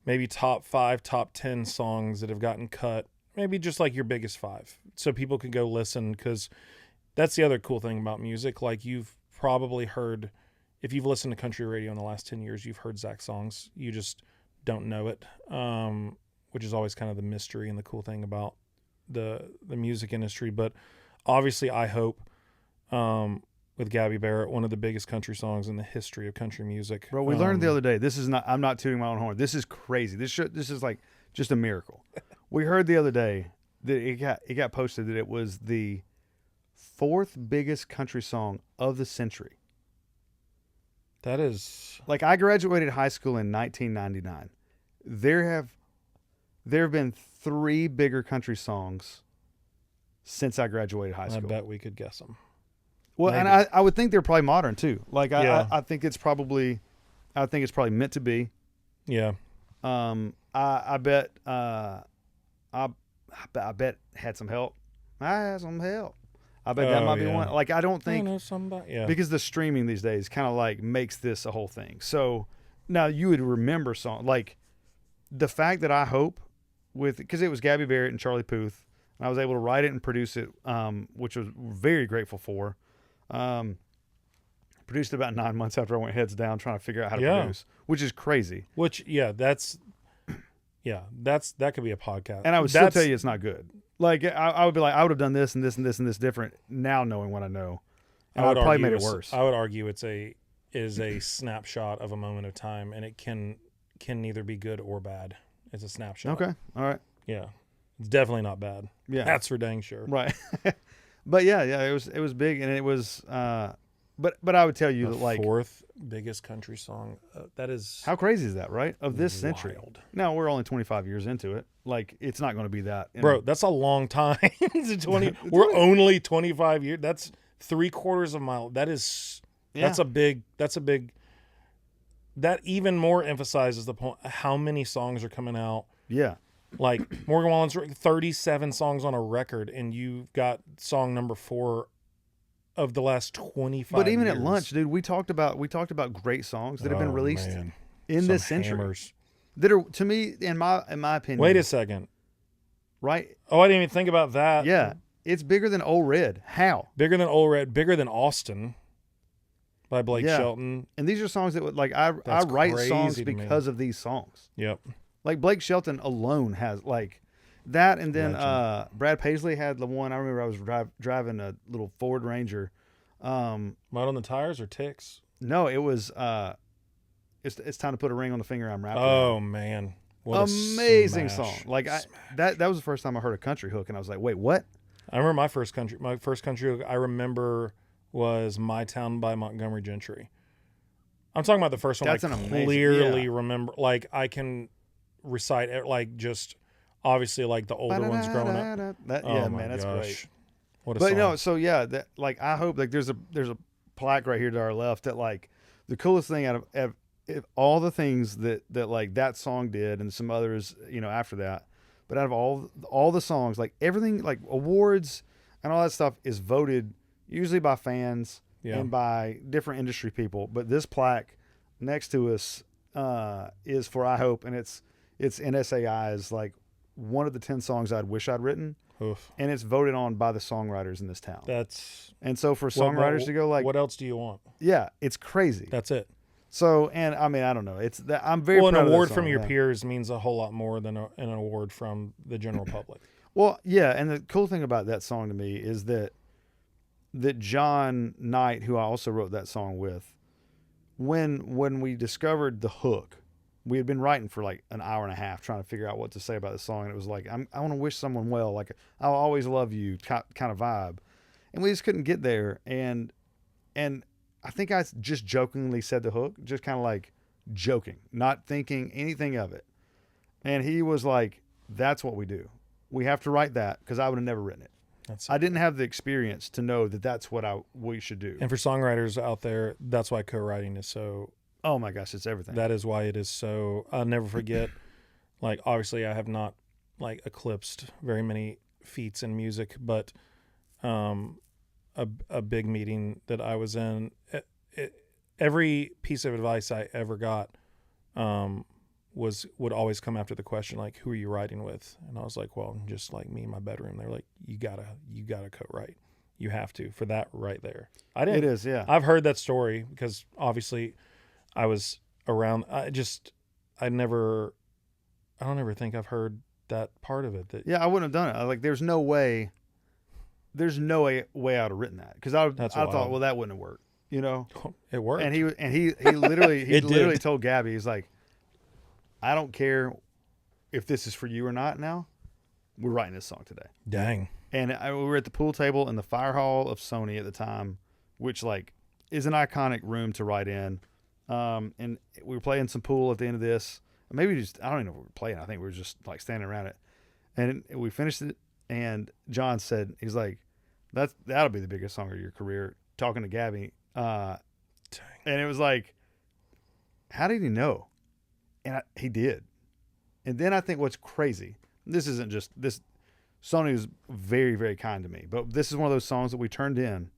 maybe top 5, top 10 songs that have gotten cut? Maybe just like your biggest 5, so people can go listen, because that's the other cool thing about music. Like, you've probably heard, if you've listened to country radio in the last 10 years, you've heard Zach songs. You just don't know it, which is always kind of the mystery and the cool thing about the music industry. But obviously, I Hope, with Gabby Barrett, one of the biggest country songs in the history of country music. Bro, we learned the other day, this is not, I'm not tooting my own horn. This is crazy. This is like just a miracle. We heard the other day that it got posted that it was the 4th biggest country song of the century. That is, like, I graduated high school in 1999. There have been 3 bigger country songs since I graduated high school. I bet we could guess them. Well, Maybe. and I would think they're probably modern too. Like Yeah. I think it's probably meant to be. Yeah. I bet I bet Had Some Help. I had some help. I bet that Oh, might be yeah. one. Like, I don't I think, know somebody. Yeah. because the streaming these days kind of like makes this a whole thing. So now you would remember song like the fact that I Hope because it was Gabby Barrett and Charlie Puth, and I was able to write it and produce it, which I was very grateful for. Produced it about 9 months after I went heads down trying to figure out how to produce, which is crazy. Which, that could be a podcast. And I would still tell you it's not good. Like, I would be like, I would have done this and this and this and this different now knowing what I know. And I would probably made it worse. I would argue it is a snapshot of a moment of time, and it can neither be good or bad. It's a snapshot. Okay. All right. Yeah. It's definitely not bad. Yeah. That's for dang sure. Right. But yeah, it was big, and it was But I would tell you The that, like, fourth biggest country song. That is how crazy is that, right? Of this century. wild. Now we're only 25 years into it. Like, it's not going to be that. Bro, that's a long time. We're only 25 years. That's 3/4 of my. That's a big. That even more emphasizes the point. How many songs are coming out? Yeah. Like Morgan Wallen's 37 songs on a record, and you've got song number 4 of the last 25. But even years. at lunch, dude, we talked about great songs that have been released in this century. Hammers. That are, to me, in my opinion. Wait a second. Right? Oh, I didn't even think about that. Yeah. It's bigger than Old Red. How? Bigger than Old Red, bigger than Austin by Blake Shelton. And these are songs that would, like, I write songs because of these songs. Yep. Like, Blake Shelton alone has, like, that. And then Brad Paisley had the one. I remember I was driving a little Ford Ranger. Mud on the tires or ticks? No, it was it's time to put a ring on the finger I'm wrapped around. Oh man. What amazing song. Like, that was the first time I heard a country hook, and I was like, wait, what? I remember my first country hook I remember was My Town by Montgomery Gentry. I'm talking about the first one. That's I clearly remember, like, I can recite it, like, just obviously like the older ones growing up. That's great. What a but song. No, so yeah, that, like, I hope, like, there's a plaque right here to our left that, like, the coolest thing out of all the things that like that song did, and some others, you know, after that, but out of all the songs, like, everything, like, awards and all that stuff is voted usually by fans and by different industry people. But this plaque next to us is for I Hope, and it's NSAI is like one of the 10 songs I'd wish I'd written. Oof. And it's voted on by the songwriters in this town. And so for songwriters to go, like, what else do you want? Yeah, it's crazy. That's it. So, and I mean, I don't know. It's that I'm very proud an of award that from song, your peers means a whole lot more than an award from the general public. Well, yeah, and the cool thing about that song to me is that John Knight, who I also wrote that song with, when we discovered the hook, we had been writing for like an hour and a half trying to figure out what to say about the song, and it was like, I want to wish someone well, like, I'll always love you kind of vibe, and we just couldn't get there, and I think I just jokingly said the hook, just kind of like joking, not thinking anything of it, and he was like, that's what we do. We have to write that, because I would have never written it. I didn't have the experience to know that that's what we should do. And for songwriters out there, that's why co-writing is so... Oh my gosh, it's everything. That is why it is so... I'll never forget, like, obviously I have not, like, eclipsed very many feats in music, but a big meeting that I was in, every piece of advice I ever got would always come after the question, like, who are you writing with? And I was like, well, just like me in my bedroom. They're like, you gotta co-write. You have to, for that right there. I didn't. It is, yeah. I've heard that story because obviously I was around. I don't ever think I've heard that part of it. Yeah, I wouldn't have done it. Like, there's no way I would have written that, because I thought, well, that wouldn't have worked. You know, it worked. And he literally told Gabby, he's like, I don't care if this is for you or not. Now, we're writing this song today. Dang. And we were at the pool table in the fire hall of Sony at the time, which, like, is an iconic room to write in. And we were playing some pool at the end of this. Maybe I don't even know what we were playing. I think we were just, like, standing around it. And we finished it. And John said, he's like, that'll be the biggest song of your career. Talking to Gabby. And it was like, how did he know? And he did. And then I think what's crazy, this isn't just this, Sony was very, very kind to me, but this is one of those songs that we turned in.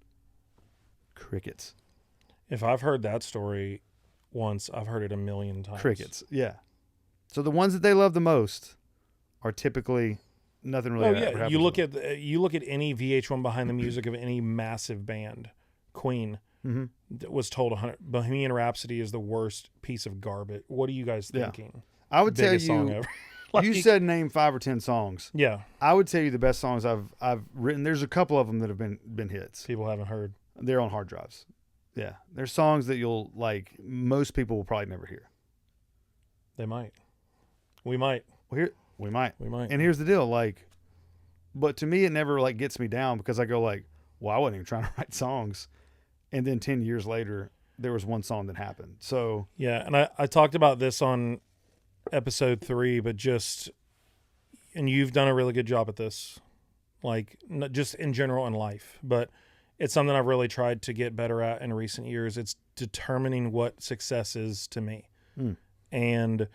Crickets. If I've heard that story once, I've heard it a million times. Crickets, yeah. So the ones that they love the most are typically nothing really. Oh yeah, you look at any VH1 behind the music of any massive band, Queen. Mm-hmm. Was told Bohemian Rhapsody is the worst piece of garbage. What are you guys thinking? Yeah. I would tell you, like, you said name 5 or 10 songs. Yeah. I would tell you the best songs I've written. There's a couple of them that have been hits. People haven't heard. They're on hard drives. Yeah. There's songs that you'll, like, most people will probably never hear. They might. We might. We might. And here's the deal, like, but to me it never, like, gets me down, because I go, like, well, I wasn't even trying to write songs. and then 10 years later, there was one song that happened. So Yeah, and I talked about this on episode 3, but and you've done a really good job at this, like not just in general in life, but it's something I've really tried to get better at in recent years. It's determining what success is to me. And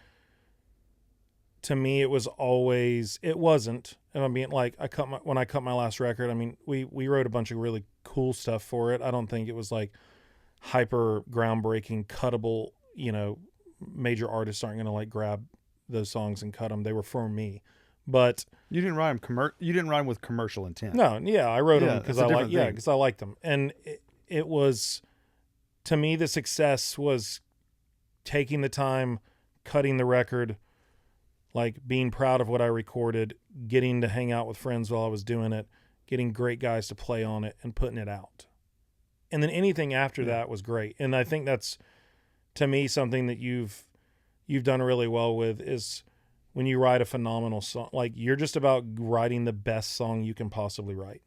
to me, it wasn't, and I'm being like, when I cut my last record, I mean, we wrote a bunch of really cool stuff for it. I don't think it was like hyper groundbreaking, cuttable, major artists aren't going to like grab those songs and cut them. They were for me. But you didn't write them. You didn't write them with commercial intent. No, yeah, I wrote them because I liked them, and it was, to me, the success was taking the time, cutting the record, like being proud of what I recorded, getting to hang out with friends while I was doing it, getting great guys to play on it, and putting it out. And then anything after that was great. And I think that's, to me, something that you've done really well with is when you write a phenomenal song, like you're just about writing the best song you can possibly write.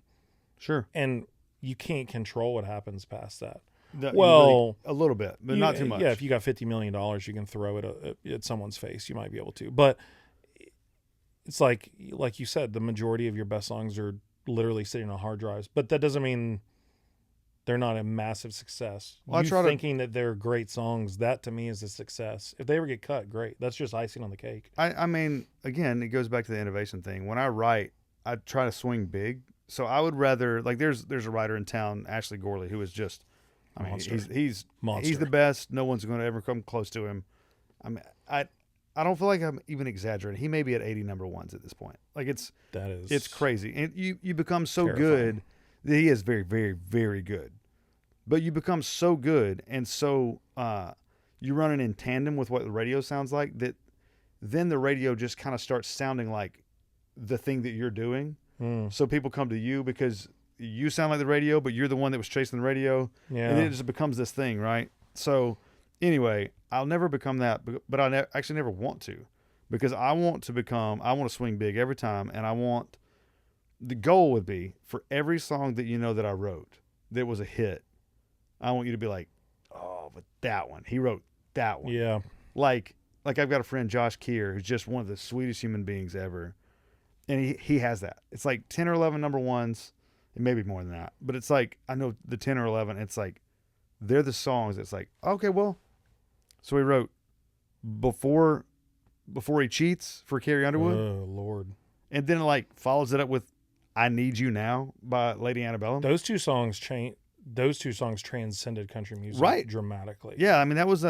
Sure. And you can't control what happens past that. Really, a little bit, but not too much. Yeah, if you got $50 million, you can throw it at someone's face. You might be able to. But it's like you said, the majority of your best songs are literally sitting on hard drives. But that doesn't mean they're not a massive success. Well, thinking that they're great songs, that to me is a success. If they ever get cut, great. That's just icing on the cake. I mean, again, it goes back to the innovation thing. When I write, I try to swing big. So I would rather, like, there's a writer in town, Ashley Gorley, who is just, I mean, he's the best. No one's going to ever come close to him. I mean, I don't feel like I'm even exaggerating. He may be at 80 number ones at this point. Like it's crazy. And you become so terrifying. Good that he is very, very, very good. But you become so good and so you run it in tandem with what the radio sounds like that then the radio just kind of starts sounding like the thing that you're doing. So people come to you because you sound like the radio, but you're the one that was chasing the radio. Yeah. And then it just becomes this thing, right? So anyway, I'll never become that, but I actually never want to, because I want to swing big every time. And the goal would be for every song that you know that I wrote that was a hit, I want you to be like, oh, but that one, he wrote that one. Yeah. Like I've got a friend, Josh Keir, who's just one of the sweetest human beings ever. And he has that. It's like 10 or 11 number ones, and maybe more than that. But it's like, I know the 10 or 11, it's like, they're the songs. It's like, okay, well, so he wrote Before He Cheats for Carrie Underwood. Oh, Lord. And then like follows it up with I Need You Now by Lady Antebellum. Those two songs transcended country music dramatically. Yeah, I mean that was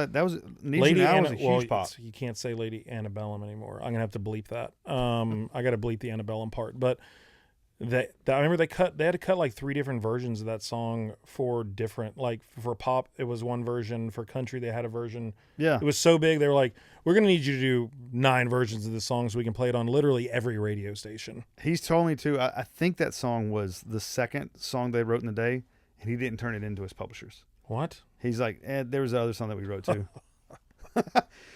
Need You Now was a huge pop. You can't say Lady Antebellum anymore. I'm gonna have to bleep that. I got to bleep the Antebellum part. But I remember they had to cut like 3 different versions of that song for different, like for pop it was one version, for country they had a version. Yeah, it was so big they were like, we're gonna need you to do 9 versions of this song so we can play it on literally every radio station. He's told me too. I think that song was the second song they wrote in the day. And he didn't turn it into his publishers. What? He's like, there was another song that we wrote too.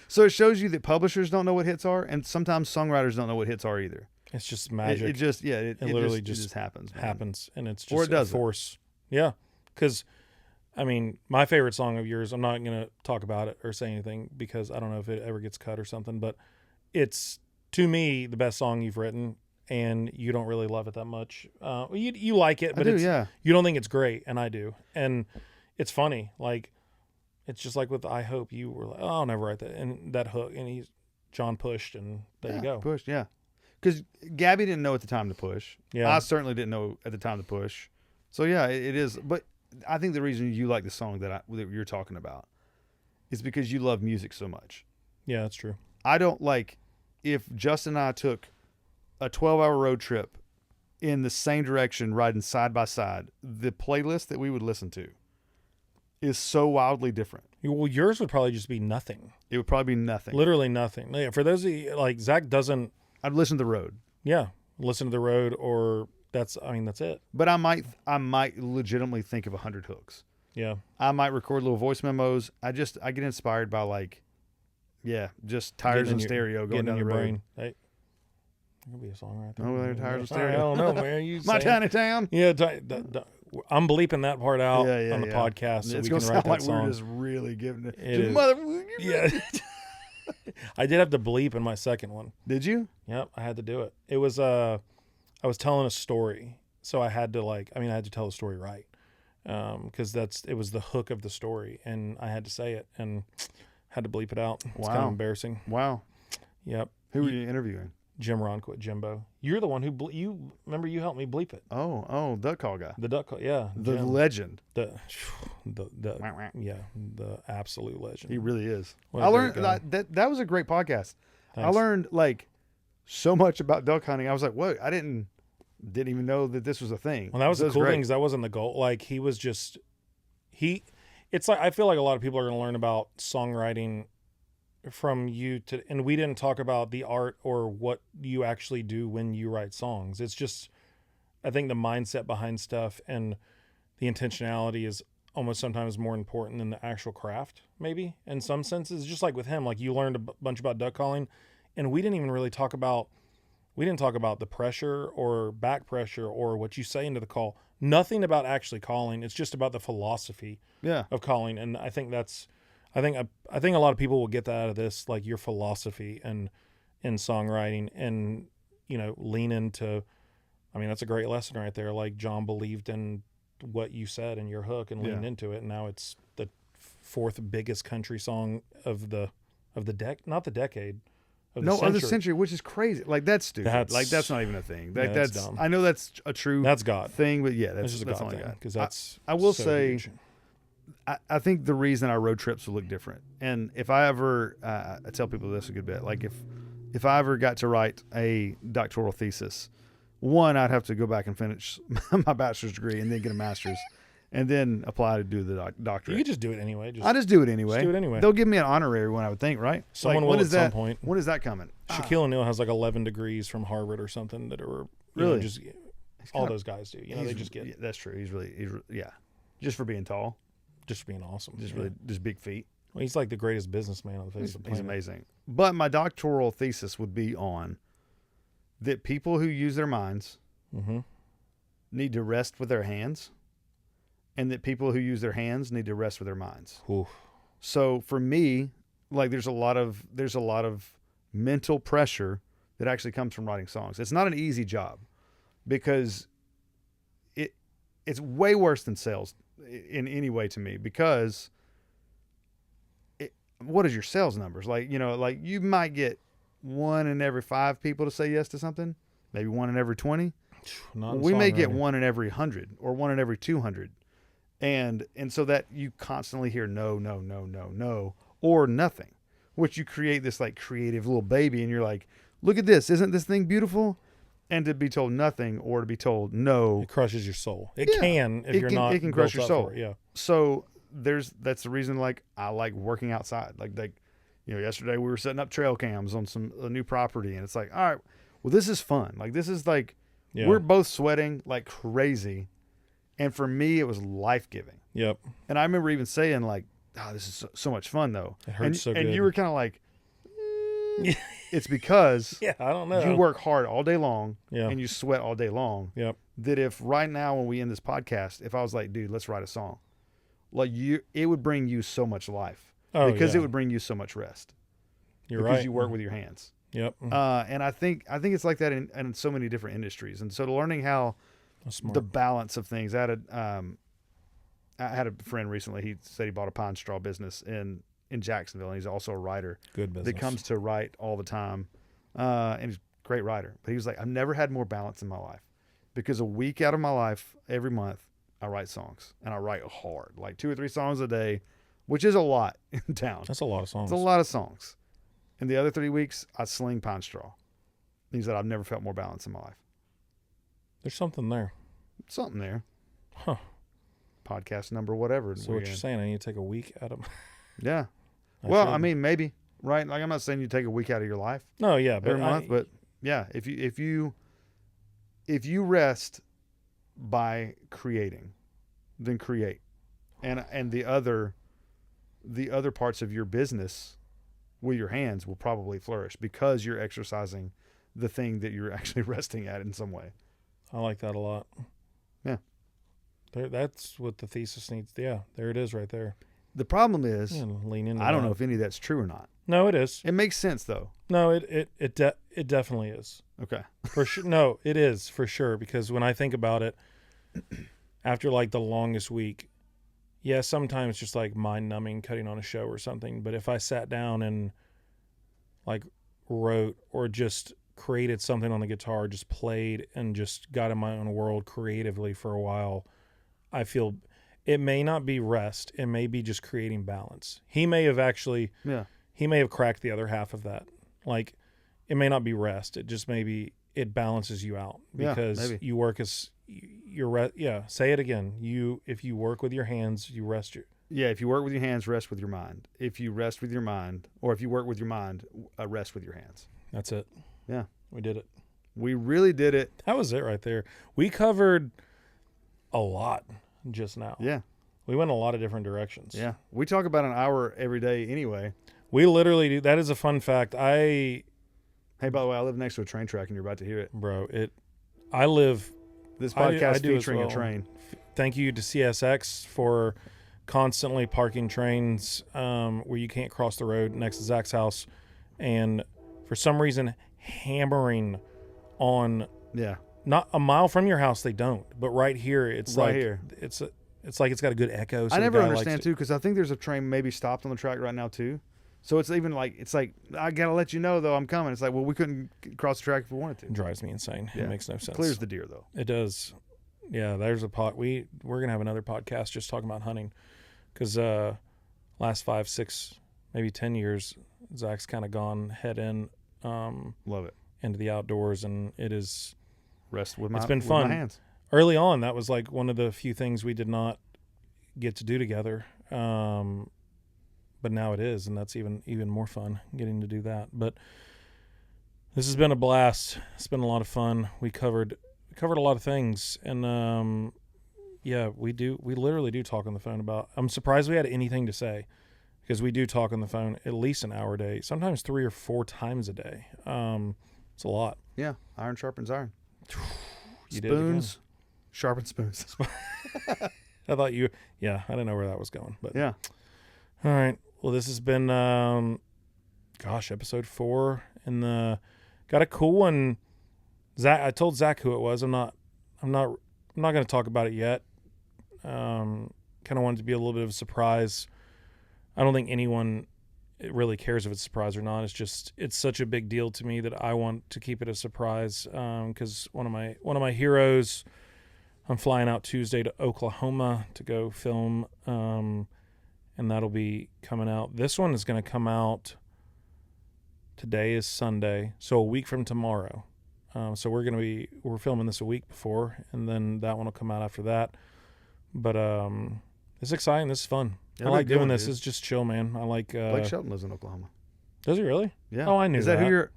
So it shows you that publishers don't know what hits are, and sometimes songwriters don't know what hits are either. It's just magic. It literally just happens. Man. Happens, and it's just or it does a force. Yeah, because, I mean, my favorite song of yours, I'm not going to talk about it or say anything because I don't know if it ever gets cut or something, but it's, to me, the best song you've written. And you don't really love it that much. You like it, but you don't think it's great, and I do. And it's funny. Like, it's just like with I Hope, you were like, oh, I'll never write that. And that hook, and John pushed, and there you go. Pushed, yeah. Because Gabby didn't know at the time to push. Yeah. I certainly didn't know at the time to push. So, yeah, it is. But I think the reason you like the song that you're talking about is because you love music so much. Yeah, that's true. I don't like, if Justin and I took a 12-hour road trip in the same direction, riding side by side, the playlist that we would listen to is so wildly different. Well, yours would probably just be nothing. It would probably be nothing. Literally nothing. Yeah, for those of you, like, Zach doesn't... I'd listen to The Road. Yeah, listen to The Road, or that's it. But I might legitimately think of 100 hooks. Yeah. I might record little voice memos. I get inspired by, like, just tires and stereo going down the road. Brain. Hey. It could be a song right there. Oh, there, tires and stereo. I don't know, man. My tiny town. Yeah, I'm bleeping that part out Yeah, on the podcast so it's we gonna can write sound that like song. we're just really giving it. It is. Mother- Yeah. I did have to bleep in my second one. Did you? Yep, I had to do it. It was I was telling a story, so I had to I had to tell the story right, because it was the hook of the story, and I had to say it and had to bleep it out. It's kind of embarrassing. Wow. Yep. Who were you interviewing? Jim Ronquit, Jimbo. You're the one who you remember you helped me bleep it. Oh, duck call guy. The duck call, yeah. The Jim. legend. The absolute legend. He really is. What a I great learned guy. that was a great podcast. I Thanks. learned so much about duck hunting. I was like, whoa, I didn't even know that this was a thing. Well, that was the cool great. thing, because that wasn't the goal. Like, he was just it's like, I feel like a lot of people are going to learn about songwriting from you and we didn't talk about the art or what you actually do when you write songs. It's just, I think the mindset behind stuff and the intentionality is almost sometimes more important than the actual craft, maybe in some senses. Just like with him, like, you learned a bunch about duck calling, and we didn't even really talk about the pressure or back pressure or what you say into the call. Nothing about actually calling. It's just about the philosophy of calling. And I think I think a lot of people will get that out of this, like your philosophy and in songwriting, and, lean into, that's a great lesson right there. Like, John believed in what you said in your hook and leaned into it. And now it's the fourth biggest country song of the not the decade. Of the century, which is crazy. Like, that's stupid. That's not even a thing. That's dumb. I know that's a true that's God thing, but that's just a God only thing, God. because I will so say, huge. I think the reason our road trips will look different, and if I ever, I tell people this a good bit, like if I ever got to write a doctoral thesis, one, I'd have to go back and finish my bachelor's degree and then get a master's, and then apply to do the doctorate. You could just do it anyway. I just do it anyway. Just do it anyway. They'll give me an honorary one, I would think, right? Someone will at some point. When is that coming? Shaquille O'Neal has like 11 degrees from Harvard or something that are really just all those guys do. They just get. Yeah, that's true. He's just for being tall, just being awesome. Just big feet. Well, he's like the greatest businessman on the face of the planet. He's amazing. But my doctoral thesis would be on that people who use their minds need to rest with their hands, and that people who use their hands need to rest with their minds. Oof. So for me, like, there's a lot of mental pressure that actually comes from writing songs. It's not an easy job, because it's way worse than sales in any way to me, because what is your sales numbers? Like, you might get 1 in every 5 people to say yes to something, maybe 1 in every 20. We may get 1 in every 100 or 1 in every 200. And so that you constantly hear no, no, no, no, no, or nothing, which you create this like creative little baby, and you're like, look at this. Isn't this thing beautiful? And to be told nothing, or to be told no, it crushes your soul. It can, if you're not. It can crush your soul. Yeah. So that's the reason, like, I like working outside. Like, yesterday we were setting up trail cams on a new property, and it's like, all right, well, this is fun. Like, this is like, we're both sweating like crazy. And for me, it was life-giving. Yep. And I remember even saying, like, oh, this is so much fun, though. It hurts so good. And you were kind of like, it's because I don't know. You work hard all day long, Yeah. and you sweat all day long. Yep. That if right now when we end this podcast, if I was like, dude, let's write a song, like, it would bring you so much life. Because it would bring you so much rest. You're because right. you work with your hands. Yep. And I think it's like that in so many different industries. And so learning how the balance of things. I had a friend recently. He said he bought a pine straw business in Jacksonville, and he's also a writer. Good business. That comes to write all the time, and he's a great writer. But he was like, I've never had more balance in my life, because a week out of my life, every month, I write songs, and I write hard, like 2 or 3 songs a day, which is a lot in town. That's a lot of songs. It's a lot of songs. And the other 3 weeks, I sling pine straw. He said, I've never felt more balance in my life. There's something there. Something there. Huh. Podcast number, whatever. So what you're saying, I need to take a week out of. Yeah. Well, I mean, maybe, right? Like, I'm not saying you take a week out of your life. No, yeah, but every month, but yeah, if you rest by creating, then create, and the other parts of your business with your hands will probably flourish, because you're exercising the thing that you're actually resting at in some way. I like that a lot. Yeah. That's what the thesis needs. Yeah, there it is right there. The problem is, Yeah, lean into I don't that. know if any of that's true or not. No, it is. It makes sense though. No, it definitely is. Okay. For sure. No, it is for sure, because when I think about it, after like the longest week, yeah, sometimes just like mind numbing cutting on a show or something. But if I sat down and like wrote or just created something on the guitar, just played and just got in my own world creatively for a while, I feel it may not be rest. It may be just creating balance. He may have cracked the other half of that. Like, it may not be rest. It just maybe it balances you out because you work say it again. If you work with your hands, you rest your. Yeah, if you work with your hands, rest with your mind. If you rest with your mind, or if you work with your mind, rest with your hands. That's it. Yeah. We did it. We really did it. That was it right there. We covered a lot just now. Yeah. We went a lot of different directions. Yeah. We talk about an hour every day anyway. We literally do. That is a fun fact. Hey, by the way, I live next to a train track and you're about to hear it. Bro, this podcast do featuring well. a train. Thank you to CSX for constantly parking trains where you can't cross the road next to Zach's house, and for some reason hammering on not a mile from your house. They don't, but right here it's right like here. It's like it's got a good echo. So I never understand too, because I think there's a train maybe stopped on the track right now too. So it's even like I gotta let you know though I'm coming. It's like, well, we couldn't cross the track if we wanted to. It drives me insane. Yeah. It makes no sense. Clears the deer though. It does. Yeah, there's a pot. We're gonna have another podcast just talking about hunting, because last 5, 6, maybe 10 years, Zach's kind of gone head in. Love it. Into the outdoors, and it's been fun. My hands. Early on, that was like one of the few things we did not get to do together. But now it is, and that's even more fun getting to do that. But this has been a blast. It's been a lot of fun. We covered a lot of things, and we literally do talk on the phone about. I'm surprised we had anything to say, because we do talk on the phone at least an hour a day, sometimes 3 or 4 times a day. It's a lot. Yeah, iron sharpens iron. Spoons sharpen spoons. I thought I didn't know where that was going, but yeah. All right. Well, this has been, episode 4, and got a cool one. Zach, I told Zach who it was. I'm not going to talk about it yet. Kind of wanted to be a little bit of a surprise. I don't think anyone really cares if it's a surprise or not. It's such a big deal to me that I want to keep it a surprise. Because one of my heroes, I'm flying out Tuesday to Oklahoma to go film. And that'll be coming out. This one is going to come out. Today is Sunday, so a week from tomorrow. So we're filming this a week before, and then that one will come out after that. But it's exciting. This is fun. I like doing this. It's just chill, man. I like. Blake Shelton lives in Oklahoma. Does he really? Yeah. Oh, I knew that. Is that who you're?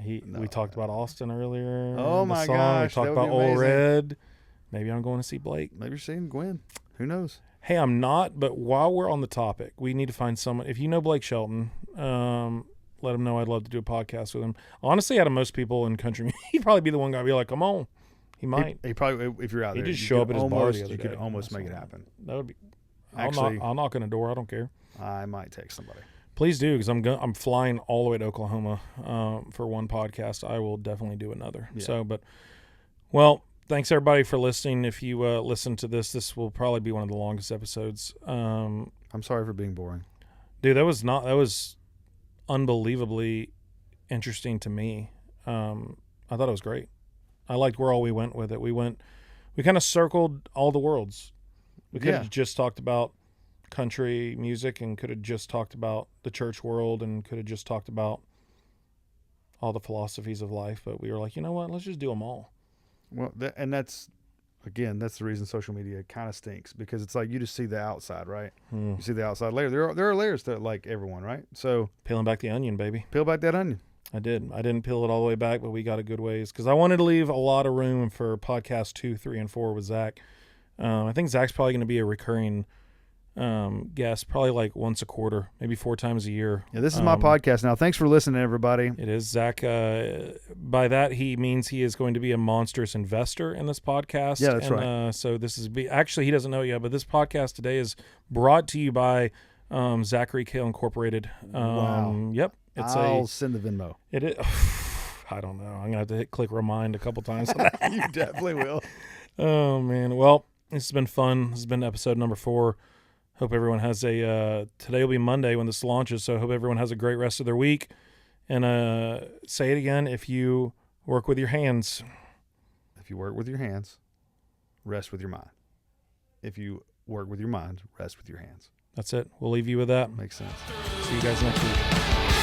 We talked about Austin earlier. Oh my gosh! We talked about Old Red. Maybe I'm going to see Blake. Maybe you're seeing Gwen. Who knows? Hey, I'm not, but while we're on the topic, we need to find someone. If you know Blake Shelton, let him know I'd love to do a podcast with him. Honestly, out of most people in country music, he'd probably be the one guy to be like, come on. He might. He probably, if you're out there. He'd just show up at his bar the other You day. could almost make it happen. That would be. Actually, I'll knock on a door. I don't care. I might text somebody. Please do, because I'm flying all the way to Oklahoma for one podcast. I will definitely do another. Yeah. Thanks everybody for listening. If you listen to this will probably be one of the longest episodes. I'm sorry for being boring, dude. That was unbelievably interesting to me. I thought it was great. I liked where all we went with it. We kind of circled all the worlds. We could have just talked about country music, and could have just talked about the church world, and could have just talked about all the philosophies of life. But we were like, you know what? Let's just do them all. Well, that's the reason social media kind of stinks, because it's like you just see the outside, right? You see the outside layer. There are layers to like everyone, right? So peeling back the onion, baby. Peel back that onion. I did. I didn't peel it all the way back, but we got a good ways, because I wanted to leave a lot of room for podcast 2, 3, and 4 with Zach. I think Zach's probably going to be a recurring guest, probably like once a quarter, maybe 4 times a year. Yeah, this is my podcast now. Thanks for listening, everybody. It is Zach. By that, he means he is going to be a monstrous investor in this podcast. Yeah, that's right. So this is actually, he doesn't know yet, but this podcast today is brought to you by Zachary Kale Incorporated. Wow. Yep. I'll send the Venmo. It is. I don't know. I'm gonna have to hit click remind a couple times. You definitely will. Oh man. Well, this has been fun. This has been episode number 4. Hope everyone has today will be Monday when this launches, so I hope everyone has a great rest of their week. And say it again, if you work with your hands. If you work with your hands, rest with your mind. If you work with your mind, rest with your hands. That's it. We'll leave you with that. Makes sense. See you guys next week.